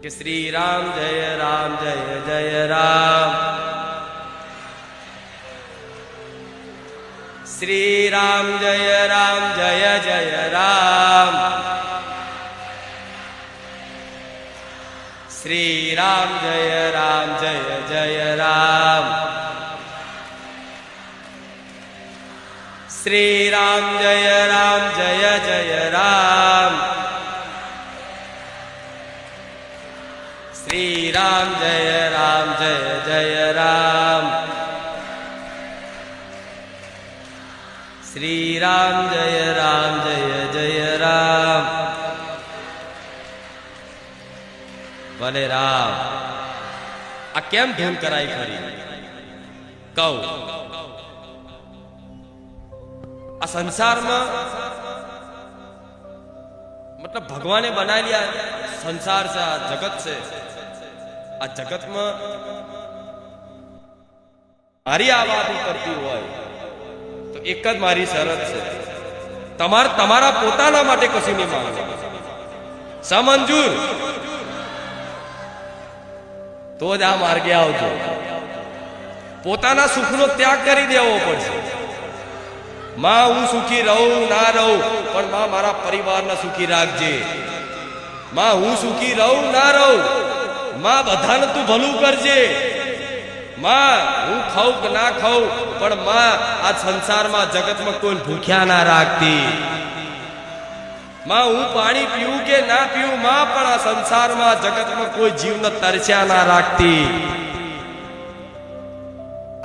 S1: કે શ્રી રામ જય રામ જય જય રામ, શ્રી રામ જય રામ જય જય રામ, શ્રી રામ જય રામ જય જય રામ, શ્રી રામ જય રામ જય જય રામ, શ્રી રામ જય રામ જય જય રામ, શ્રી રામ જય રામ જય જય રામ. ભલે રામ. આ કેમ ધૂન કરાય ખરી કહું. આ સંસારમાં મતલબ ભગવાને બનાવેલી આ સંસાર છે, આ જગત છે. આ જગતમાં મારી આ વાત કરતી હોય તો એક જ મારી શરત છે, તમારા પોતાના માટે કશું નહીં માંગવાનું. સમંજૂર તો જ આ માર્ગે આવજો. પોતાના સુખનો ત્યાગ કરી દેવો પડશે. માં હું સુખી રહું ના રહું, પણ માં મારા પરિવારને સુખી રાખજે. માં હું સુખી રહું ના રહું, માં બધાને તું ભલું કરજે. માં હું ખાઉં કે ના ખાઉં, પણ માં આ સંસારમાં જગતમાં કોઈ ભૂખ્યા ના રાખતી. માં હું પાણી પીવું કે ના પીવું, માં પણ આ સંસારમાં જગતમાં કોઈ જીવને તરસ્યા ના રાખતી.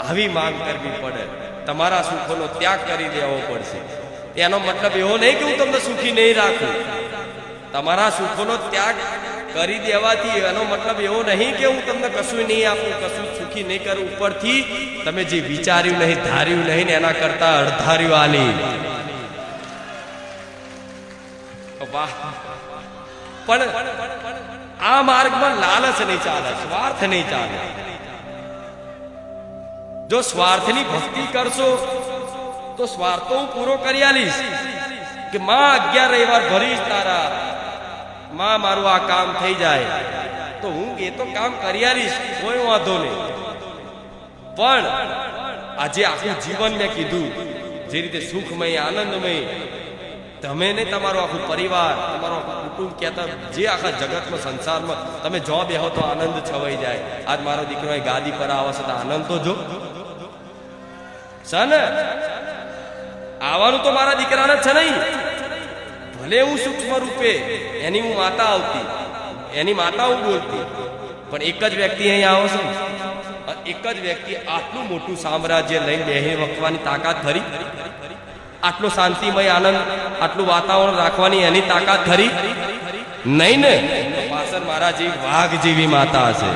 S1: આવી માંગ કરવી પડે. તમારા સુખોનો ત્યાગ કરી દેવો પડશે. એનો મતલબ એવો નહીં કે હું તમને સુખી નહીં રાખું. તમારા સુખોનો ત્યાગ કરી દેવાથી એનો મતલબ એવો નહીં કે હું તમને કશું નહીં આપું, કશું સુખી નહીં કરું. ઉપરથી તમે જે વિચાર્યું નહીં, ધાર્યું નહીં ને એના કરતા અડધાર્યું આલી. પણ આ માર્ગમાં લાલચ નહીં ચાલે, સ્વાર્થ નહીં ચાલે. જો સ્વાર્થની ભક્તિ કરશો તો સ્વાર્થ હું પૂરો કરી આલીશ કે માં 11 રવિવાર ભરીશ તારા, માં મારું આ કામ થઈ જાય તો હું એ તો કામ કરી આલીશ, કોઈ વાંધો નહીં. પણ આજે આખું જીવન મેં કીધું જે રીતે સુખમય આનંદમય, તમે ને તમારો આખું પરિવાર, તમારો આખું કુટુંબ કહેતા જે આખા જગતમાં સંસારમાં તમે જો બેહો તો આનંદ છવાઈ જાય. આજ મારો દીકરો એ ગાદી પર આવે છે તો આનંદ તો જો છે ને. આવવાનું તો મારા દીકરાને છે નહીં. ભલે હું સૂક્ષ્મ રૂપે એની હું માતા આવતી, એની માતા હું બોલતી, પણ એક જ વ્યક્તિ અહીં આવે છે. એક જ વ્યક્તિ આટલું મોટું સામ્રાજ્ય લઈને બેહી વખવાની તાકાત ખરી? આટલો શાંતિમય આનંદ, આટલું વાતાવરણ રાખવાની એની તાકાત ખરી? નહીં ને. પાછળ મારા જેવી વાઘ જેવી માતા હશે.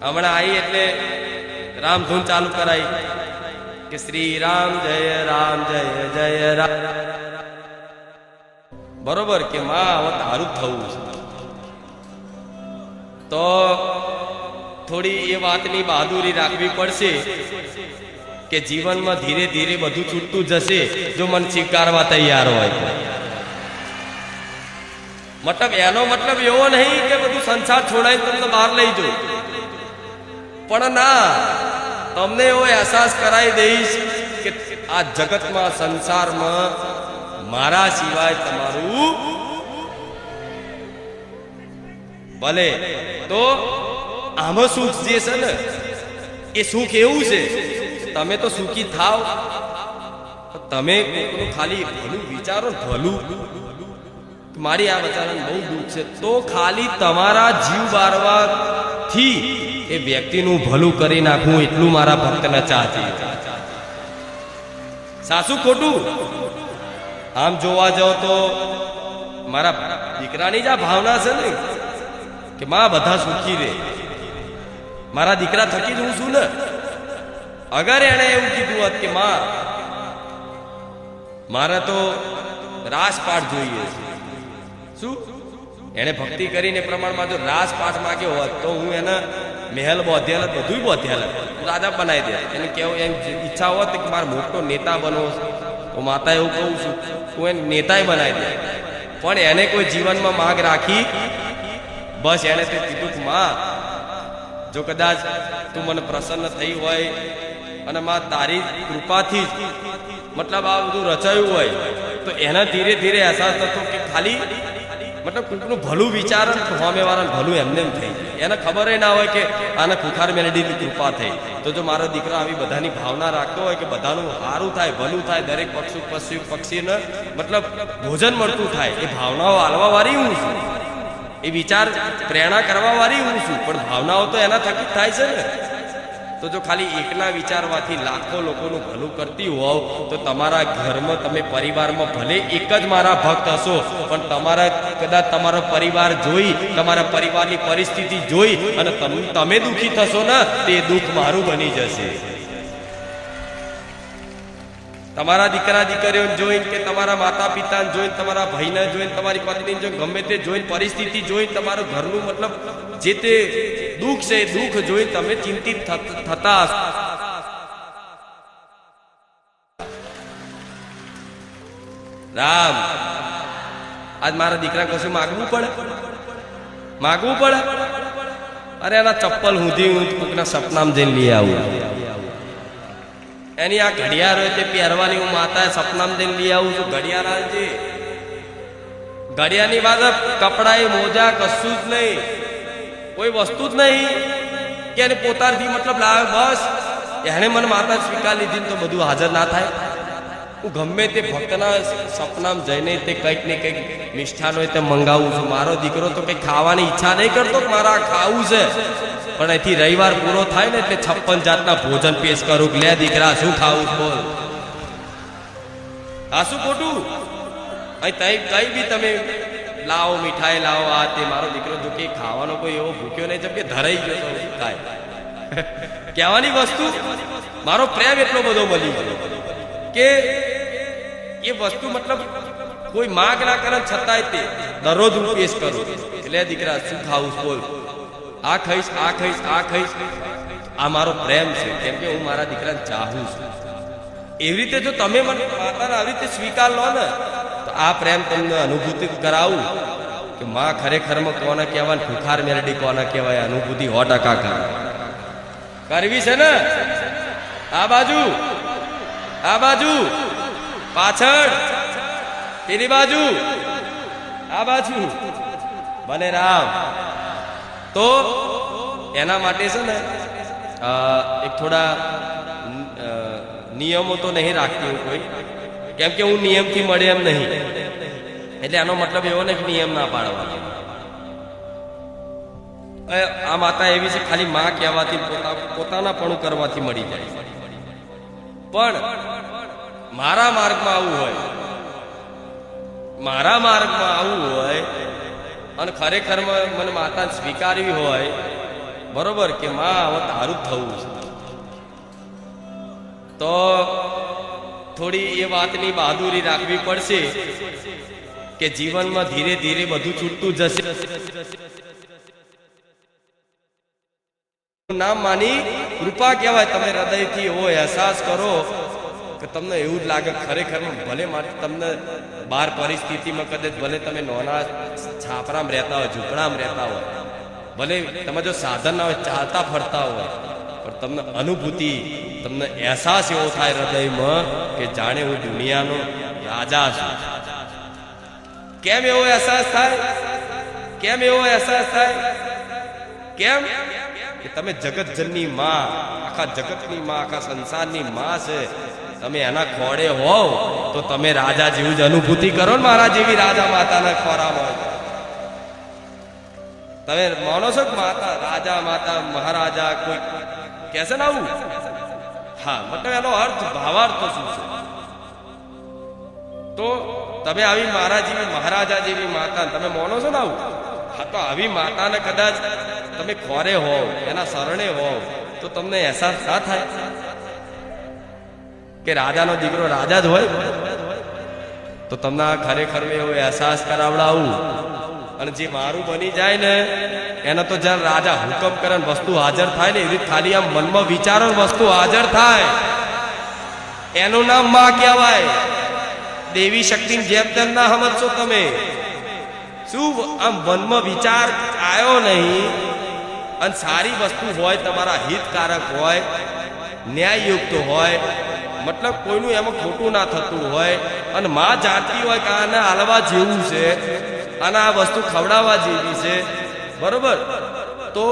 S1: હમણાં આવી એટલે રામધૂન ચાલુ કરાઈ કે શ્રી રામ જય જય રામ. બરોબર કે માં હવે તારું થવું છે તો થોડી એ વાતની બહાદુરી રાખવી પડશે કે જીવનમાં ધીરે ધીરે બધું છૂટતું જશે જો મન સ્વીકારવા તૈયાર હોય. મતલબ એનો મતલબ એવો નહીં કે બધું સંસાર છોડાઈને તમને બહાર લઈ જાઉં, પણ ના, તમને એવો અહેસાસ કરાવી દઈશ કે આ જગતમાં સંસારમાં મારા સિવાય તમારું ભલે. તો આમાં સુખ જે છે ને એ સુખ એવું છે, તમે તો સુખી થાવ, તમે કોઈનું ખાલી ભલું વિચારો, ભલું મારી આ બચારાને બહુ દુઃખ છે તો ખાલી તમારા જીવ બારવાથી એ વ્યક્તિનું ભલું કરી નાખવું એટલું મારા ભક્તને ચાહતી. સાસુ ખોટું? આમ જોવા જાઓ તો મારા દીકરાની જ આ ભાવના છે ને કે માં બધા સુખી રહે, મારા દીકરા થકી જ હું છું ને. અગર એને એવું કીધું હોત કે માં મારે તો રાસપાઠ જોઈએ છે, શું એને ભક્તિ કરીને પ્રમાણમાં જો રાસપાઠ માંગ્યો હોત તો હું એને મહેલ બોધેલ, બધું બોધેલ, રાજા બનાવી દે. એને કેવું એમ ઈચ્છા હોત કે મારે મોટો નેતા બનવો, તો માતા એવું કહું છું હું એને નેતાય બનાવી દે. પણ એને કોઈ જીવનમાં માંગ રાખી, બસ એને તે કીધું કે માં જો કદાચ તું મને પ્રસન્ન થઈ હોય અને માં તારી કૃપાથી જ મતલબ આ બધું રચાયું હોય તો એના ધીરે ધીરે અહેસાસ થતો કે ખાલી મતલબ કોઈકનું ભલું વિચારે તો સામે વાળાને ભલું એમને એમ થઈ જાય. એને ખબર ના હોય કે આને ખુખાર મેલડીની કૃપા થઈ. તો જો મારો દીકરો આવી બધાની ભાવના રાખતો હોય કે બધાનું સારું થાય, ભલું થાય, દરેક પક્ષીને મતલબ ભોજન મળતું થાય, એ ભાવનાઓ હાલવા વાળી હું છું, એ વિચાર પ્રેરણા કરવા વાળી હું છું, પણ ભાવનાઓ તો એના થકી જ થાય છે ને. તો જો ખાલી એકના વિચારવાથી લાખો લોકોનું ભલું કરતી હોવ તો તમારા ઘરમાં તમે પરિવારમાં ભલે એક જ મારા ભક્ત હશો, પણ તમારા કદાચ તમારો પરિવાર જોઈ, તમારા પરિવારની પરિસ્થિતિ જોઈ અને તમે દુઃખી થશો ને, તે દુઃખ મારું બની જશે. તમારા દીકરા દીકરીઓને જોઈને કે તમારા માતા પિતાને જોઈને, તમારા ભાઈને જોઈને, તમારી પત્નીને જોઈને, ગમે તે જોઈને, પરિસ્થિતિ જોઈને, તમારું ઘરનું મતલબ જે તે દુઃખ છે, દુઃખ જોઈને તમે ચિંતિત થતા. રામ, આજ મારા દીકરા કશું માગવું પડે? અરે એના ચપ્પલ હુંધી હું કોકના સપનામાં જઈને લઈ આવું. એની આ ઘડિયાળ હોય તે પહેરવાની હું માતા સપનામાં જઈને લઈ આવું છું. ઘડિયાળ છે, ઘડિયાળની વાત કપડા મોજા કશું જ નહીં, કોઈ વસ્તુ જ નહીં કે એને પોતાથી મતલબ લાવે. બસ એને મને માતા સ્વીકાર લીધી તો બધું હાજર ના થાય. હું ગમે તે ભક્તના સપનામાં જઈને તે કંઈક ને કંઈક મિષ્ઠાન હોય તે મંગાવું છું. મારો દીકરો તો કંઈક ખાવાની ઈચ્છા નહીં કરતો કે મારે આ ખાવું છે, પણ અહીંથી રવિવાર પૂરો થાય ને એટલે 56 જાતના ભોજન પેશ કરું. લે દીકરા શું ખાવું બોલ. આ શું ખોટું? અહીં કઈ બી તમે લાવો, મીઠાઈ લાવો, આ તે. મારો દીકરો જો કે ખાવાનો કોઈ એવો ભૂખ્યો નહીં જેમ કે ધરાઈ ગયો તો કાય કહેવાની વસ્તુ. મારો પ્રેમ એટલો બધો મળી ગયો કે એ વસ્તુ મતલબ કોઈ માગ ના કરે છતાંય તે દરરોજ હું પેશ કરું. એટલે દીકરા શું ખાવું બોલ, આ ખાઈશ, આ ખાઈશ, આ ખાઈશ. આ મારો પ્રેમ છે, કેમ કે હું મારા દીકરાને ચાહું છું. એવી રીતે જો તમે મને માતાને આવી રીતે સ્વીકાર લો ને, તો આ પ્રેમ તમને અનુભૂતિ કરાવું કે માં ખરેખરમાં કોને કહેવાય, ખુખાર મેલડી કોને કહેવાય, અનુભૂતિ 100% કરવી છે ને. આ બાજુ, આ બાજુ, પાછળ, તેરી બાજુ, આ બાજુ, બને રામ. તો એના માટે છે ને એક થોડા નિયમો તો નહીં રાખતી હું કોઈ, કેમ કે હું નિયમથી મળે એમ નહીં. એટલે આનો મતલબ એવો ને કે નિયમ ના પાડવાનો. આ માતા એવી છે ખાલી માં કહેવાથી, પોતાનાપણું કરવાથી મળી જાય. પણ મારા માર્ગમાં આવવું હોય, મારા માર્ગમાં આવવું હોય અને ખરેખર મને માતાને સ્વીકારવી હોય, બરોબર કે માં હવે તારું જ થવું છે, તો થોડી એ વાતની બહાદુરી રાખવી પડશે કે જીવનમાં ધીરે ધીરે બધું છૂટતું જશે. નામ માની કૃપા કહેવાય. તમે હૃદયથી એવો અહેસાસ કરો કે તમને એવું જ લાગે ખરેખર ભલે માટે તમને બહાર પરિસ્થિતિમાં કદાચ ભલે તમે નાના છાપરામાં રહેતા હોય, ઝૂંપડામાં રહેતા હોય, ભલે તમે જો સાધન ના હોય, ચાલતા ફરતા હોય, પણ તમને અનુભૂતિ, તમને અહેસાસ એવો થાય હૃદયમાં કે જાણે હું દુનિયાનો રાજા છું. કેમ એવો અહેસાસ થાય? કેમ એવો અહેસાસ થાય? કેમ કે તમે જગતજનની માં, આખા જગતની માં, આખા સંસારની માં છે, તમે એના ખોડે હોવ તો તમે રાજા જેવું જ અનુભૂતિ કરો ને. મારા જેવી રાજા માતાના ખોરામાં તમે માનો છો કે માતા રાજા, માતા મહારાજા કોઈ કહેશે ને આવું? હા, મતલબ એનો અર્થ, ભાવાર્થ શું છે? તો તમે આવી મારા જેવી મહારાજા જેવી માતા તમે માનો છો ને આવું? હા, તો આવી માતાને કદાચ તમે ખોરે હોવ, એના શરણે હોવ, તો તમને અહેસાસ ના થાય કે રાજાનો દીકરો રાજા જ હોય? તો તમને ખરેખર એવો અહેસાસ કરાવડાવું. અને જે મારું બની જાય ને એને તો જ્યારે રાજા હુકમ કરે વસ્તુ હાજર થાય ને, એવી ખાલી આમ મનમાં વિચારો વસ્તુ હાજર થાય, એનું નામ માં કહેવાય. દેવી શક્તિની જેમ તેમ ના સમજશો તમે. શું આમ મનમાં વિચાર આવ્યો નહીં અને સારી વસ્તુ હોય, તમારા હિતકારક હોય, ન્યાયયુક્ત હોય, મતલબ કોઈનું એમાં ખોટું ના થતું હોય, અને માં જાણતી હોય કે આને હાલવા જેવું છે, અને આ વસ્તુ ખવડાવવા જેવી છે, બરોબર, તો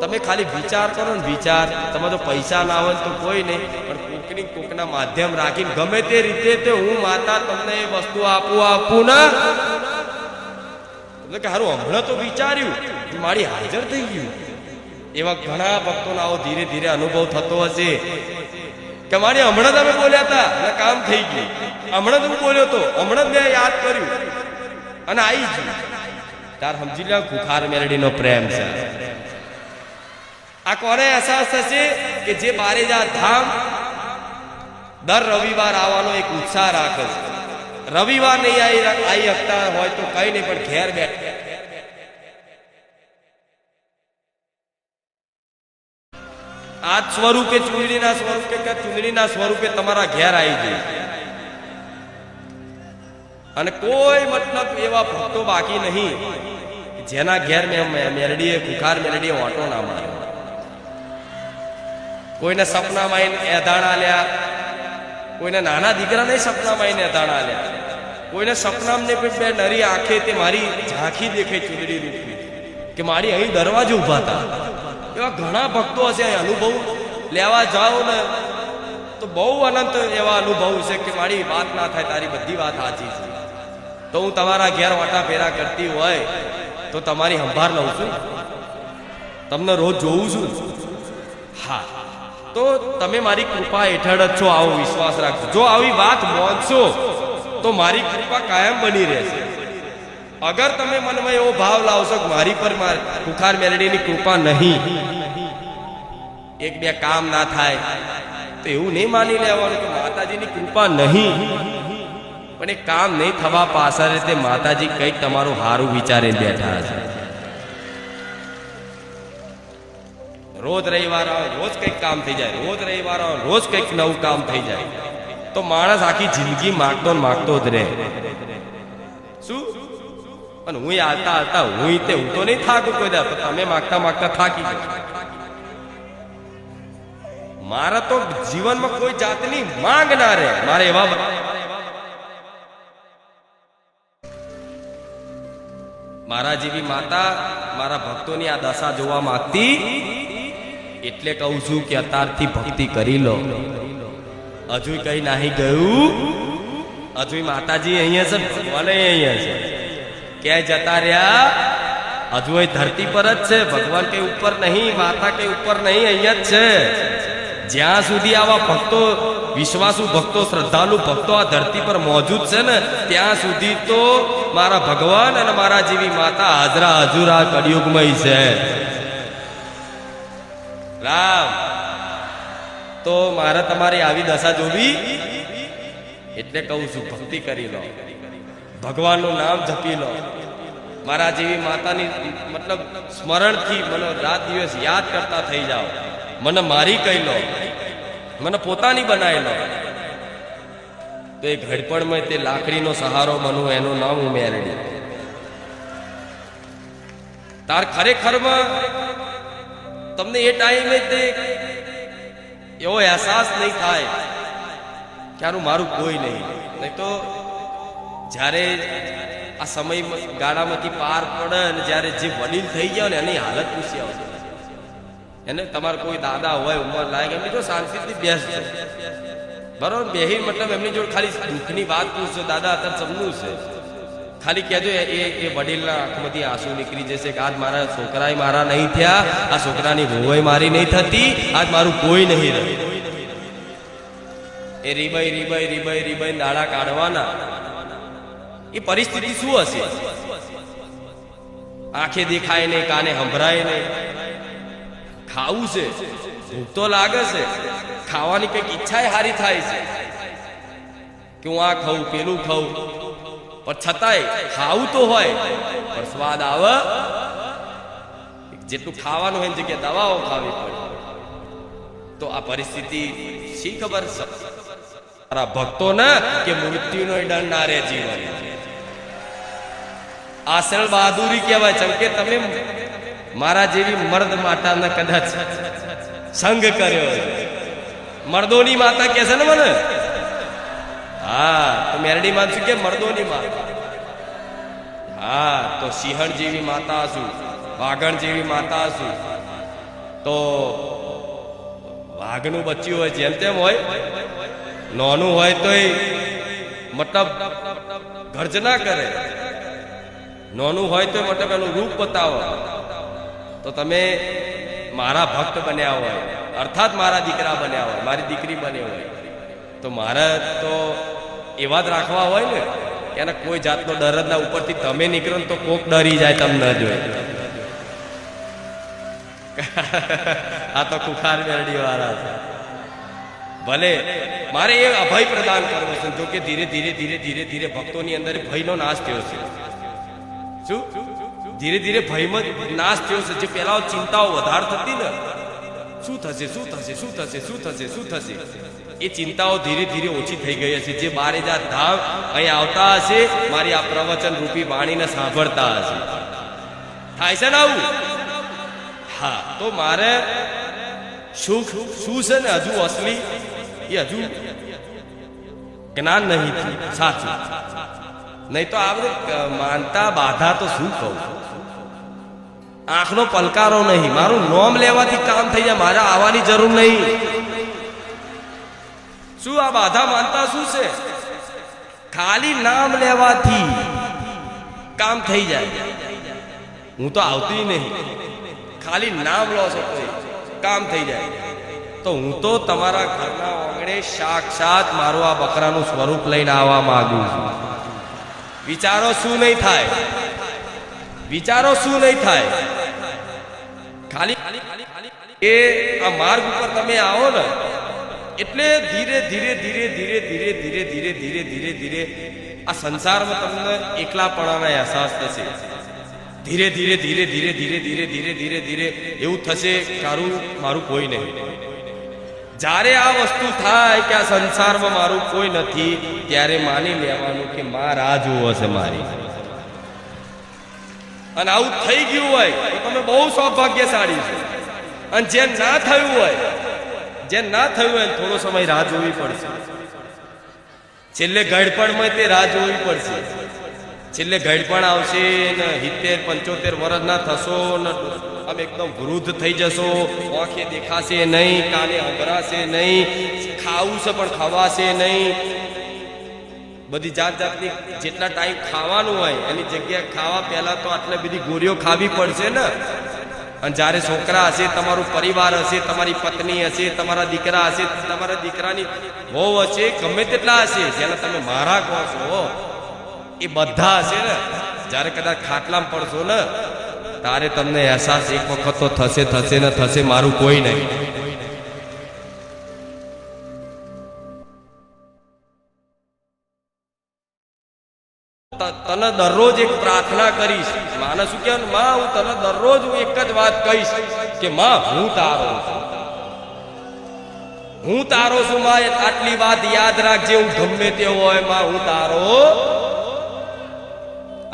S1: તમે ખાલી વિચાર કરો ને. વિચાર તમે તો પૈસા ના હોય તો કોઈ નહીં, પણ કોકના માધ્યમ રાખીને ગમે તે રીતે તે હું માતા તમને એ વસ્તુ આપું ના, કે હારું હમણાં તો વિચાર્યું મારી હાજર થઈ ગયું, એવા ઘણા ભક્તોનો આવો ધીરે ધીરે અનુભવ થતો હશે કે મારી હમણાં તમે બોલ્યા હતા અને કામ થઈ ગયું, હમણાં જ હું બોલ્યો હતો, હમણાં જ મેં યાદ કર્યું અને આવી ગયું. તાર સમજી લો ખુખાર મેલડીનો પ્રેમ છે. આ કોને અહેસાસ થશે કે જે બારેજા ધામ દર રવિવાર આવવાનો એક ઉત્સાહ રાખે છે. રવિવાર નહીં આવી શકતા હોય તો કઈ નહીં, પણ ઘેર બેઠ આ સ્વરૂપે ચૂંદડીના સ્વરૂપે કે ચૂંદડીના સ્વરૂપે તમારા ઘેર આવી જાય. અને કોઈ મતલબ એવા ભક્તો બાકી નહીં જેના ઘેર મેલડીએ ખુખાર મેલડીએ ઓટો ના માર્યો. કોઈને સપનામાં આવીને એધાણા લ્યા, કોઈને નાના દીકરાને સપનામાં આવીને એધાણા લ્યા, કોઈને સપનામને બે નરી આંખે તે મારી ઝાંખી દેખે ચૂંદડી રૂપી કે મારી અહીં દરવાજે ઉભા હતા. એવા ઘણા ભક્તો હશે. અનુભવ લેવા જાઓ ને તો બહુ અનંત એવા અનુભવ છે કે મારી વાત ના થાય, તારી બધી વાત સાચી છે. તો હું તમારા ઘેર વાટા ફેરા કરતી હોય તો તમારી સંભાળ લઉં છું, તમને રોજ જોઉં છું. હા, તો તમે મારી કૃપા હેઠળ જ છો, આવો વિશ્વાસ રાખજો. જો આવી વાત માનશો તો મારી કૃપા કાયમ બની રહેશે. અગર તમે મનમાં એવો ભાવ લાવશો કે મારી પર ખુખાર મેલડીની કૃપા નહીં, એક બે કામ ના થાય, તો એવું નહીં માની લેવાનું કે માતાજીની કૃપા નહીં, પણ એ કામ નહીં થવા પાછળ તે માતાજી કંઈક તમારું હારું વિચારીને બેઠા છે. રોજ રવિવાર આવે રોજ કંઈક કામ થઈ જાય, રોજ રવિવાર આવે રોજ કંઈક નવું કામ થઈ જાય, તો માણસ આખી જિંદગી માગતો ને માગતો જ રહે. શું? અને હું આવતા આવતા હું તો નહીં થાકું કોઈ દા, તમે માગતા માગતા થાકી જાય. મારા તો જીવનમાં કોઈ જાતની માંગ ના રહે. મારે એવા મારા જેવી માતા મારા ભક્તોની આ દશા જોવા માંગતી, એટલે કહું છું કે અત્યારથી ભક્તિ કરી લો. હજુ કઈ નાહી ગયું, હજુ માતાજી અહીંયા છે, ભગવાન અહીંયા છે. ક્યાંય જતા રહ્યા? હજુ એ ધરતી પર જ છે. ભગવાન કઈ ઉપર નહીં, માતા કઈ ઉપર નહીં, અહીંયા જ છે. જ્યાં સુધી આવા ભક્તો, વિશ્વાસુ ભક્તો, શ્રદ્ધાળુ ભક્તો આ ધરતી પર મોજૂદ છે ને, ત્યાં સુધી તો મારા ભગવાન અને મારા જેવી માતા હાજરા હજુરા કળિયુગમય છે. રામ, તો મારે તમારી આવી દશા જોવી, એટલે કહું છું ભક્તિ કરી લો, ભગવાનનું નામ જપી લો. મારા જેવી માતાની મતલબ સ્મરણથી મને રાત દિવસ યાદ કરતા થઈ જાઓ. મને મારી કહી લો, મને પોતાની બનાવી લો, તો એ ઘડપણમાં તે લાકડીનો સહારો બનવું, એનું નામ હું મેલડી. તાર ખરેખરમાં તમને એ ટાઈમે તે એવો અહેસાસ નહીં થાય કે આનું મારું કોઈ નહીં. નહીં તો જ્યારે આ સમય ગાળામાંથી પાર પડે અને જ્યારે જે વડીલ થઈ ગયા ને એની હાલત પૂછી આવશે. એને તમારે કોઈ દાદા હોય ઉંમર લાયક, એમની જો શાંતિથી બેસજો, બરોબર? બેહી મતલબ એમની જોડે ખાલી દુઃખની વાત પૂછજો, દાદા અત્યારે સમજવું છે, ખાલી કહેજો. એ વડીલના આંખમાંથી આંસુ નીકળી જશે કે આજ મારા છોકરાએ મારા નહીં થયા, આ છોકરાની વહુએ મારી નહીં થતી, આજ મારું કોઈ નહીં રહ્યું. એ રીબાઈ રીબાઈ રીબાઈ રીબાઈ દાડા કાઢવાના. એ પરિસ્થિતિ શું હશે? આંખે દેખાય નહીં, કાને સંભળાય નહીં. ખાવું છે, ભૂખ તો લાગે છે, ખાવાની કઈક ઈચ્છા હારી થાય છે કે હું આ ખાઉં પેલું ખાઉં, પણ છતાંય ખાવું તો હોય, પણ સ્વાદ આવે. જેટલું ખાવાનું હોય જગ્યાએ દવાઓ ખાવી પડે. તો આ પરિસ્થિતિ શી ખબર તારા ભક્તો ને કે મૃત્યુનો ડર ના રહે જીવન. આ સરળ બહાદુરી કહેવાય. જેમ કે તમે મારા જેવી મર્દ માતાને કદાચ સંગ કર્યો, મર્દોની માતા કે છે ને મને, હા, તો મેરડી માનશું કે મર્દોની માતા. હા, તો સિંહણ જેવી માતા હશું, વાઘણ જેવી માતા હશું, તો વાઘનું બચ્યું હોય જેમ તેમ હોય, નાનું હોય તો મતલબ ગર્જના કરે, નાનું હોય તો મતલબ એનું રૂપ બતાવો. તો તમે મારા ભક્ત બન્યા હોય, અર્થાત મારા દીકરા બન્યા હોય, મારી દીકરી બને હોય, તો મારે તો એવા જ રાખવા હોય ને કે એને કોઈ જાતનો ડર જ ના. ઉપરથી તમે નીકળો ને તો કોક ડરી જાય, તમને ન જોઈ. આ તો કુખાર મેરડી વાળા છે. ભલે મારે એ અભય પ્રદાન કરવો છે. જો કે ધીરે ધીરે ધીરે ધીરે ધીરે ભક્તોની અંદર ભયનો નાશ થયો છે. શું ધીરે ધીરે ભયમાં નાશ થયો છે. જે પેલા ચિંતાઓ વધારે થતી ને, શું થશે શું થશે શું થશે શું થશે શું થશે, એ ચિંતાઓ ધીરે ધીરે ઓછી થઈ ગઈ હશે. જે 12,000 ધામ અહીં આવતા હશે, મારી આ પ્રવચન રૂપી વાણીને સાંભળતા હશે. થાય છે ને આવું? હા, તો મારે સુખ શું છે ને હજુ અસલી, એ હજુ જ્ઞાન નહીં થયું સાચું. નહીં તો આપણે માનતા બાધા તો શું કહું, આંખનો પલકારો નહીં. મારું નામ લેવાથી કામ થઈ જાય, મારે આવવાની જરૂર નહીં. શું આ બાધા માનતા શું છે? ખાલી નામ લેવાથી કામ થઈ જાય. હું તો આવતી નહીં, ખાલી નામ લો છો તો કામ થઈ જાય. તો હું તો તમારા ઘરના આંગણે સાક્ષાત મારું આ બકરાનું સ્વરૂપ લઈને આવવા માંગુ છું. વિચારો શું નહીં થાય, વિચારો શું નહીં થાય. ખાલી એ આ માર્ગ ઉપર તમે આવો ને એટલે ધીરે ધીરે ધીરે ધીરે ધીરે ધીરે ધીરે ધીરે ધીરે ધીરે આ સંસારમાં તમને એકલાપણાનો અહેસાસ થશે. ધીરે ધીરે ધીરે ધીરે ધીરે ધીરે ધીરે ધીરે ધીરે એવું થશે કારું મારું કોઈ નહીં. જ્યારે આ વસ્તુ થાય કે આ સંસારમાં મારું કોઈ નથી, ત્યારે માની લેવાનું કે માં રાહ જોવો છે મારી. અને આવું થઈ ગયું હોય તો તમે બહુ સૌભાગ્યશાળી છો. અને જે ના થયું હોય, જે ના થયું હોય થોડો સમય રાહ જોવી પડશે. છેલ્લે ગળપણમાં તે રાહ જોવી પડશે. છેલ્લે ગળપણ આવશે ને 70-75 વર્ષ ના થશો ને આમ એકદમ વૃદ્ધ થઈ જશો. આંખે દેખાશે નહીં, કાને સંભળાશે નહીં, ખાવું છે પણ ખવાશે નહીં. બધી જાત જાતની જેટલા ટાઈમ ખાવાનું હોય એની જગ્યાએ ખાવા પહેલા તો આટલી બધી ગોળીઓ ખાવી પડશે ને. અને જ્યારે છોકરા હશે, તમારું પરિવાર હશે, તમારી પત્ની હશે, તમારા દીકરા હશે, તમારા દીકરાની વહુ હશે, ગમે તેટલા હશે જેને તમે મારા કહો છો, એ બધા હશે ને. જ્યારે કદાચ ખાટલામાં પડશો ને તારે તમને અહેસાસ એક વખત તો થશે થશે ને થશે, મારું કોઈ નહીં. તને દરરોજ એક પ્રાર્થના કરીશ. માને શું કહેવાનું? માં હું તને દરરોજ હું એક જ વાત કહીશ કે માં હું તારો છું, હું તારો છું. માં આટલી વાત યાદ રાખજે, હું ગમે તે હોય માં હું તારો.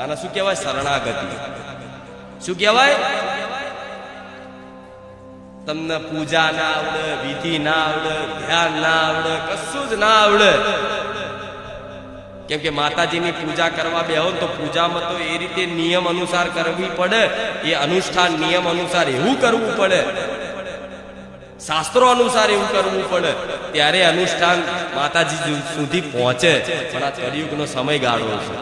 S1: આને શું કહેવાય? શરણાગતિ. શું કહેવાય? તમને પૂજા ના આવડે, વિધિ ના આવડે, ધ્યાન ના આવડે, કશું જ ના આવડે. કેમ કે માતાજીની પૂજા કરવા બેહો તો પૂજામાં તો એ રીતે નિયમ અનુસાર કરવી પડે. એ અનુષ્ઠાન નિયમ અનુસાર એવું કરવું પડે, શાસ્ત્રો અનુસાર એવું કરવું પડે, ત્યારે અનુષ્ઠાન માતાજી સુધી પહોંચે. પણ આ કળિયુગનો સમયગાળો છે.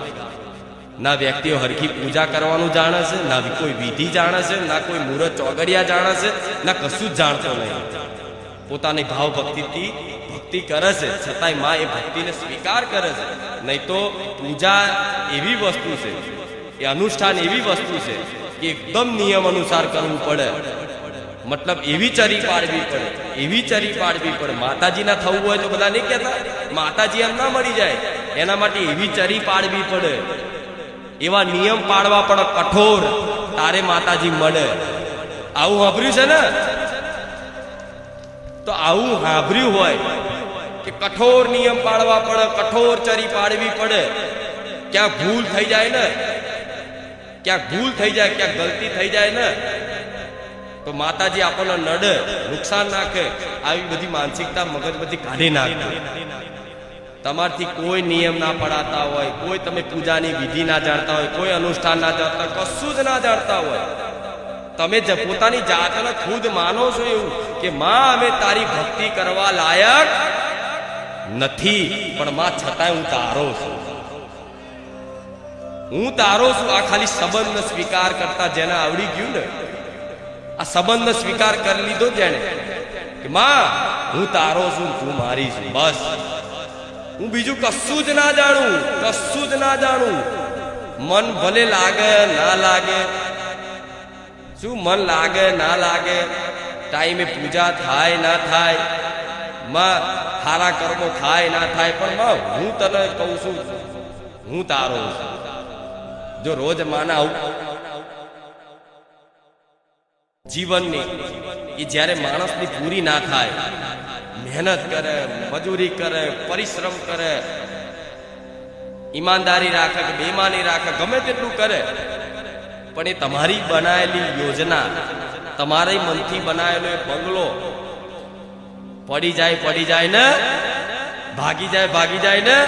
S1: ના વ્યક્તિઓ હરખી પૂજા કરવાનું જાણે છે, ના કોઈ વિધિ જાણે છે, ના કોઈ મુહૂર્ત ચોગડિયા જાણે છે, ના કશું જ જાણતો નહીં. પોતાની ભાવ ભક્તિથી ભક્તિ કરે છે, છતાંય માં એ ભક્તિને સ્વીકાર કરે છે. નહીં તો પૂજા એવી વસ્તુ છે, એ અનુષ્ઠાન એવી વસ્તુ છે કે એકદમ નિયમ અનુસાર કરવું પડે. મતલબ એવી ચરી પાડવી પડે, એવી ચરી પાડવી પડે. માતાજીના થવું હોય તો બધા નહીં કહેતા માતાજી એમ ના મળી જાય, એના માટે એવી ચરી પાડવી પડે, એવા નિયમ પાડવા પડે કઠોર, તારે માતાજી મળે. આવું સાંભળ્યું છે ને? તો આવું સાંભળ્યું હોય કે કઠોર નિયમ પાડવા પડે, કઠોર ચરી પાડવી પડે. ક્યાંક ભૂલ થઈ જાય ને, ક્યાંક ભૂલ થઈ જાય, ક્યાંક ગલતી થઈ જાય ને તો માતાજી આપણને નડે, નુકસાન નાખે. આવી બધી માનસિકતા મગજ બધી કાઢી નાખે. તમારથી કોઈ નિયમ ના પડાતા હોય, કોઈ તમે પૂજાની વિધિ ના જાણતા હોય, કોઈ અનુષ્ઠાન ના જાણતા હોય, કશું જ ના જાણતા હોય, તમે પોતાની જાતને ખુદ માનો છો એવું કે માં અમે તારી ભક્તિ કરવા લાયક નથી, પણ માં છતાંય હું તારો છું, હું તારો છું. આ ખાલી સંબંધનો સ્વીકાર કરતા જેને આવડી ગયું ને, આ સંબંધ સ્વીકાર કરી લીધો જેને કે માં હું તારો છું, તું મારી છું, બસ હું બીજું કશું જ ના જાણું, કશું જ ના જાણું. મન ભલે લાગે ના લાગે, શું મન લાગે ના લાગે, ટાઈમે પૂજા થાય ના થાય, માં સારા કર્મો થાય ના થાય, પણ માં હું તને કહું છું હું તારો છું. જો રોજ માના જીવનની એ જ્યારે માણસની પૂરી ના થાય, મહેનત કરે, મજૂરી કરે, પરિશ્રમ કરે, ઈમાનદારી રાખે કે બેઈમાની રાખે, ગમે તેટલું કરે, પણ એ તમારી બનાવેલી યોજના, તમારી મનથી બનાવેલો એ બંગલો પડી જાય ને, ભાગી જાય ને,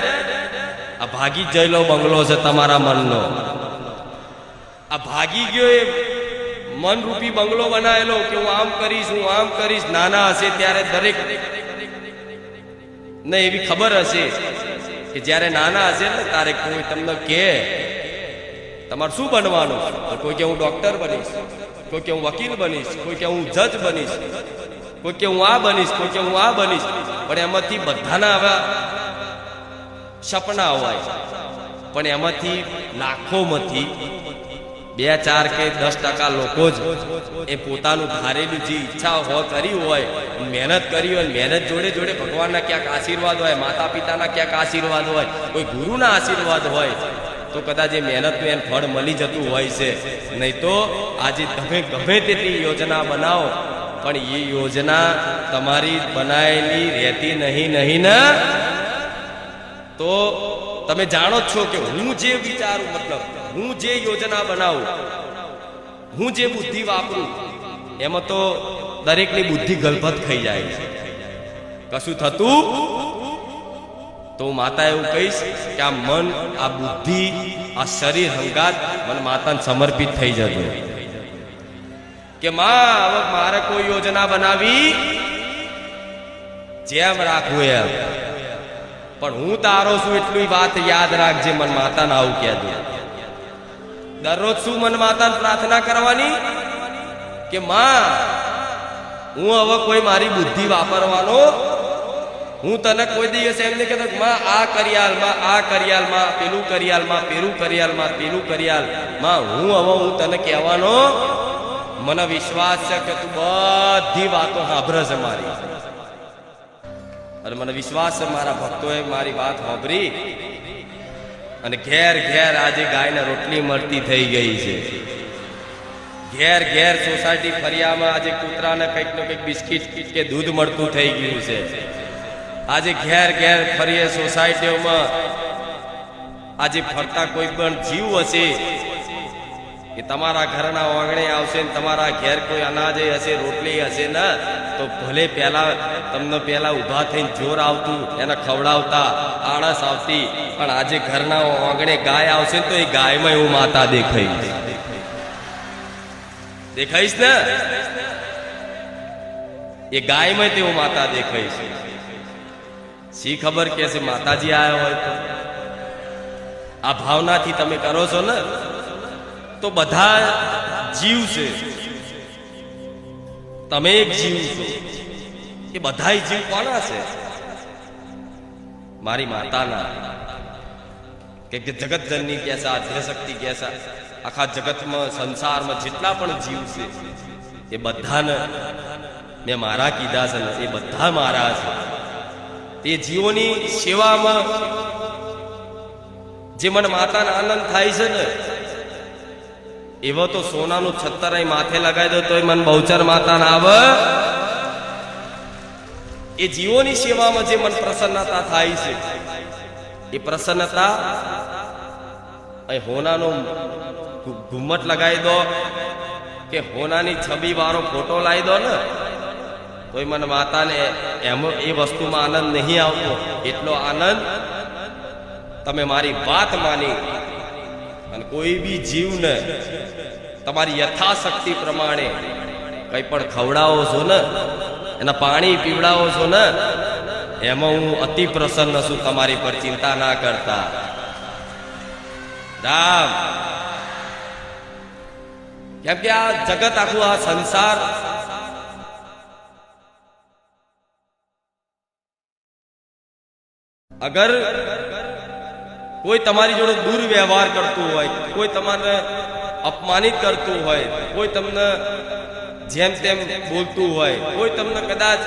S1: આ ભાગી જ ગયેલો બંગલો છે તમારા મનનો. આ ભાગી ગયો એ મનરૂપી બંગલો બનાવેલો કે હું આમ કરીશ. નાના હશે ત્યારે દરેક ને એવી ખબર હશે કે જ્યારે નાના હશે ને તારે કોઈ તમને કહે તમારે શું બનવાનું, તો કોઈ કે હું ડોક્ટર બનીશ, કોઈ કે હું વકીલ બનીશ, કોઈ કે હું જજ બનીશ, કોઈ કે હું આ બનીશ, કોઈ કે હું આ બનીશ. પણ એમાંથી બધાના આવા સપના હોય, પણ એમાંથી લાખોમાંથી 2, 4 કે 10% લોકો જ એ પોતાનું ધારેલું જે ઈચ્છા કરી હોય, મહેનત કરી હોય, મહેનત જોડે જોડે ભગવાનના ક્યાંક આશીર્વાદ હોય, માતા પિતાના ક્યાંક આશીર્વાદ હોય, કોઈ ગુરુના આશીર્વાદ હોય, તો કદાચ એ મહેનતનું એને ફળ મળી જતું હોય છે. નહીં તો આજે તમે ગમે તેટલી યોજના બનાવો, પણ એ યોજના તમારી બનાવેલી રહેતી નહીં ને. તો તમે જાણો છો કે હું જે વિચારું, મતલબ હું જે યોજના બનાવું, હું જે બુદ્ધિ વાપરું, એમાં તો દરેકની બુદ્ધિ ગલભત ખાઈ જાય છે, કશું થતું. તો માતા એવું કહીશ કે આ મન, આ બુદ્ધિ, આ શરીર હંગાત મને માતાને સમર્પિત થઈ જજો કે માં હવે મારે કોઈ યોજના બનાવી જેમ રાખવું એમ, પણ હું તારો છું એટલી વાત યાદ રાખજે. મન માતાને આવું કહેજો. દરરોજ શું મન માતાને પ્રાર્થના કરવાની કે માં હું હવે કોઈ મારી બુદ્ધિ વાપરવાનો, હું તને કોઈ દિવસ એમ નહીં કહેતો માં આ કરિયાલમાં, આ કરિયાલમાં, પેલું કરિયાલમાં, પેલું કરિયાલમાં, પેલું કરિયાલ. માં હું તને કહેવાનો, મને વિશ્વાસ છે કે તું બધી વાતો સાંભળે છે મારી, અને મને વિશ્વાસ છે મારા ભક્તોએ મારી વાત સાંભળી અને ઘેર ઘેર આજે ગાયને રોટલી મળતી થઈ ગઈ છે. ઘેર ઘેર સોસાયટી ફરિયામાં આજે કૂતરાને કંઈક ને કંઈક બિસ્કિટ કે દૂધ મળતું થઈ ગયું છે. આજે ઘેર ઘેર ફરીએ સોસાયટીઓમાં આજે ફરતા કોઈ પણ જીવ હશે કે તમારા ઘરના આંગણે આવશે ને તમારા ઘેર કોઈ અનાજ હશે, રોટલી હશે ને, તો ભલે તમને પહેલા ઊભા થઈને જોર આવતું, એને ખવડાવતા, આળસ આવતી, પણ આજે ઘરના આંગણે ગાય આવશે ને તો એ ગાયમાં એવું માતા દેખાઈશ ને, એ ગાયમાં તેવું માતા દેખાઈશ. શી ખબર કે છે માતાજી આવ્યા હોય તો આ ભાવનાથી તમે કરો છો ને, તો બધા જીવ છે, તમે એક જીવ છો. એ બધા જીવ કોના છે? મારી માતાના. કે જગત જનની કેસા, આદ્યશક્તિ કેસા, આખા જગતમાં સંસારમાં જેટલા પણ જીવ છે એ બધાને મેં મારા કીધા છે ને, એ બધા મારા છે. તે જીવોની સેવામાં જે મને માતાને આનંદ થાય છે ને, એવો તો સોનાનું છત્તર માથે લગાવી દો તોય મન બહુચર માતાને આવે. એ જીવોની સેવામાં જે મન પ્રસન્નતા થાય છે, એ પ્રસન્નતા અહીં હોનાનું ઘુમ્મટ લગાવી દો કે હોનાની છબી વાળો ફોટો લાવી દો ને, તોય મને માતાને એમાં એ વસ્તુમાં આનંદ નહીં આવતો. એટલો આનંદ તમે મારી વાત માની અને કોઈ બી જીવને તમારી યથાશક્તિ પ્રમાણે કંઈ પણ ખવડાવો છો ને, એના પાણી પીવડાવો છો ને, એમાં હું અતિ પ્રસન્ન છું. તમારી પર ચિંતા ના કરતા. રામ કેમ કે આ જગત આખું, આ સંસાર અગર કોઈ તમારી જોડે દુર્વ્યવહાર કરતું હોય, કોઈ તમારે અપમાનિત કરતું હોય, કોઈ તમને જેમ તેમ બોલતું હોય, કોઈ તમને કદાચ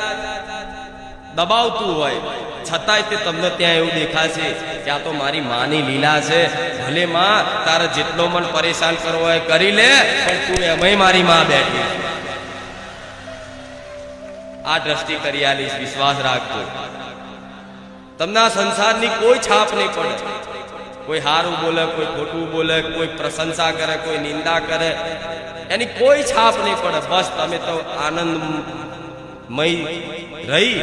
S1: દબાવતું હોય, છતાંય તે તમને ત્યાં એવું દેખાશે કે આ તો મારી માની લીલા છે. ભલે માં તારે જેટલો મન પરેશાન કરવો હોય કરી લે, પણ તું એમાંય મારી માં બેઠી. આ દ્રષ્ટિ કરી આલીશ, વિશ્વાસ રાખજો. તમને આ સંસારની કોઈ છાપ નહીં પડે. કોઈ સારું બોલે, કોઈ ખોટું બોલે, કોઈ પ્રશંસા કરે, કોઈ નિંદા કરે, એની કોઈ છાપ નહીં પડે. બસ તમે તો આનંદમય રહી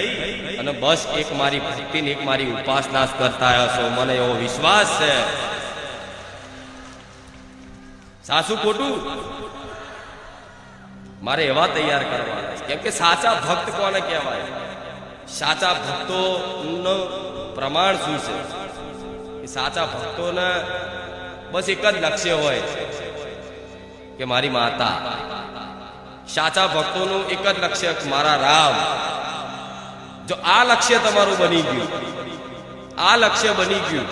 S1: અને બસ એક મારી ભક્તિ ને એક મારી ઉપાસના કરતા હશો. મને એવો વિશ્વાસ છે. સાસુ ખોટું મારે એવા તૈયાર કરવાના છે. કેમ કે સાચા ભક્ત કોને કહેવાય? સાચા ભક્તોનું પ્રમાણ શું છે? સાચા ભક્તોને બસ એક જ લક્ષ્ય હોય કે મારી માતા. સાચા ભક્તોનું એક જ લક્ષ્ય મારા રામ. જો આ લક્ષ્ય તમારું બની ગયું, આ લક્ષ્ય બની ગયું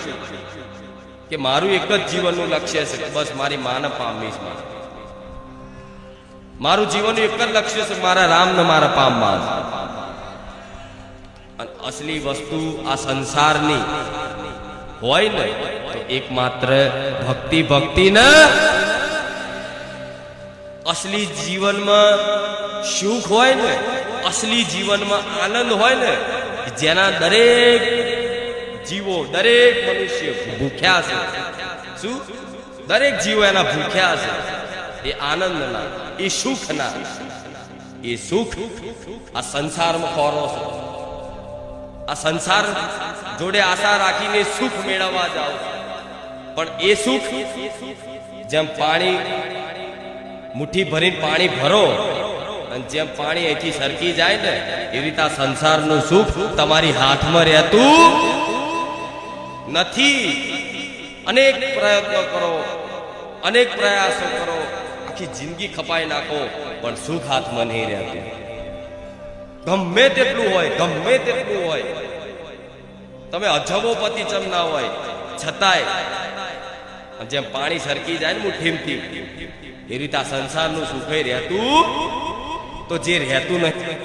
S1: કે મારું એક જ જીવનનું લક્ષ્ય છે બસ મારી માને પામીશ, મારું જીવનનું એક જ લક્ષ્ય છે મારા રામને મારા પામવા. અને અસલી વસ્તુ આ સંસારની હોય ને તો એકમાત્ર ભક્તિ. ભક્તિ ને અસલી જીવનમાં સુખ હોય ને, અસલી જીવનમાં આનંદ હોય ને, જેના દરેક જીવો, દરેક મનુષ્ય ભૂખ્યા છે. શું? દરેક જીવો એના ભૂખ્યા છે. એ આનંદના, એ સુખના. એ સુખ આ સંસારમાં ખોરો છે. આ સંસાર જોડે આશા રાખીને સુખ મેળવવા જાઓ, પણ એ સુખ જેમ પાણી મુઠ્ઠી ભરીને પાણી ભરો અને જેમ પાણી અહીંથી સરકી જાય ને, એ રીતે આ સંસારનું સુખ તમારી હાથમાં રહેતું નથી. અનેક પ્રયત્નો કરો, અનેક પ્રયાસો કરો, આખી જિંદગી ખપાઈ નાખો, પણ સુખ હાથમાં નહીં રહેતું. ગમે તેટલું હોય, ગમે તેટલું હોય, તમે અજબો પતિ ચમ ના હોય છતાંય જેમ પાણી સરકી જાય ને મુઠ્ઠીમથી, એ રીતે આ સંસારનું સુખ રહેતું તો જે રહેતું નથી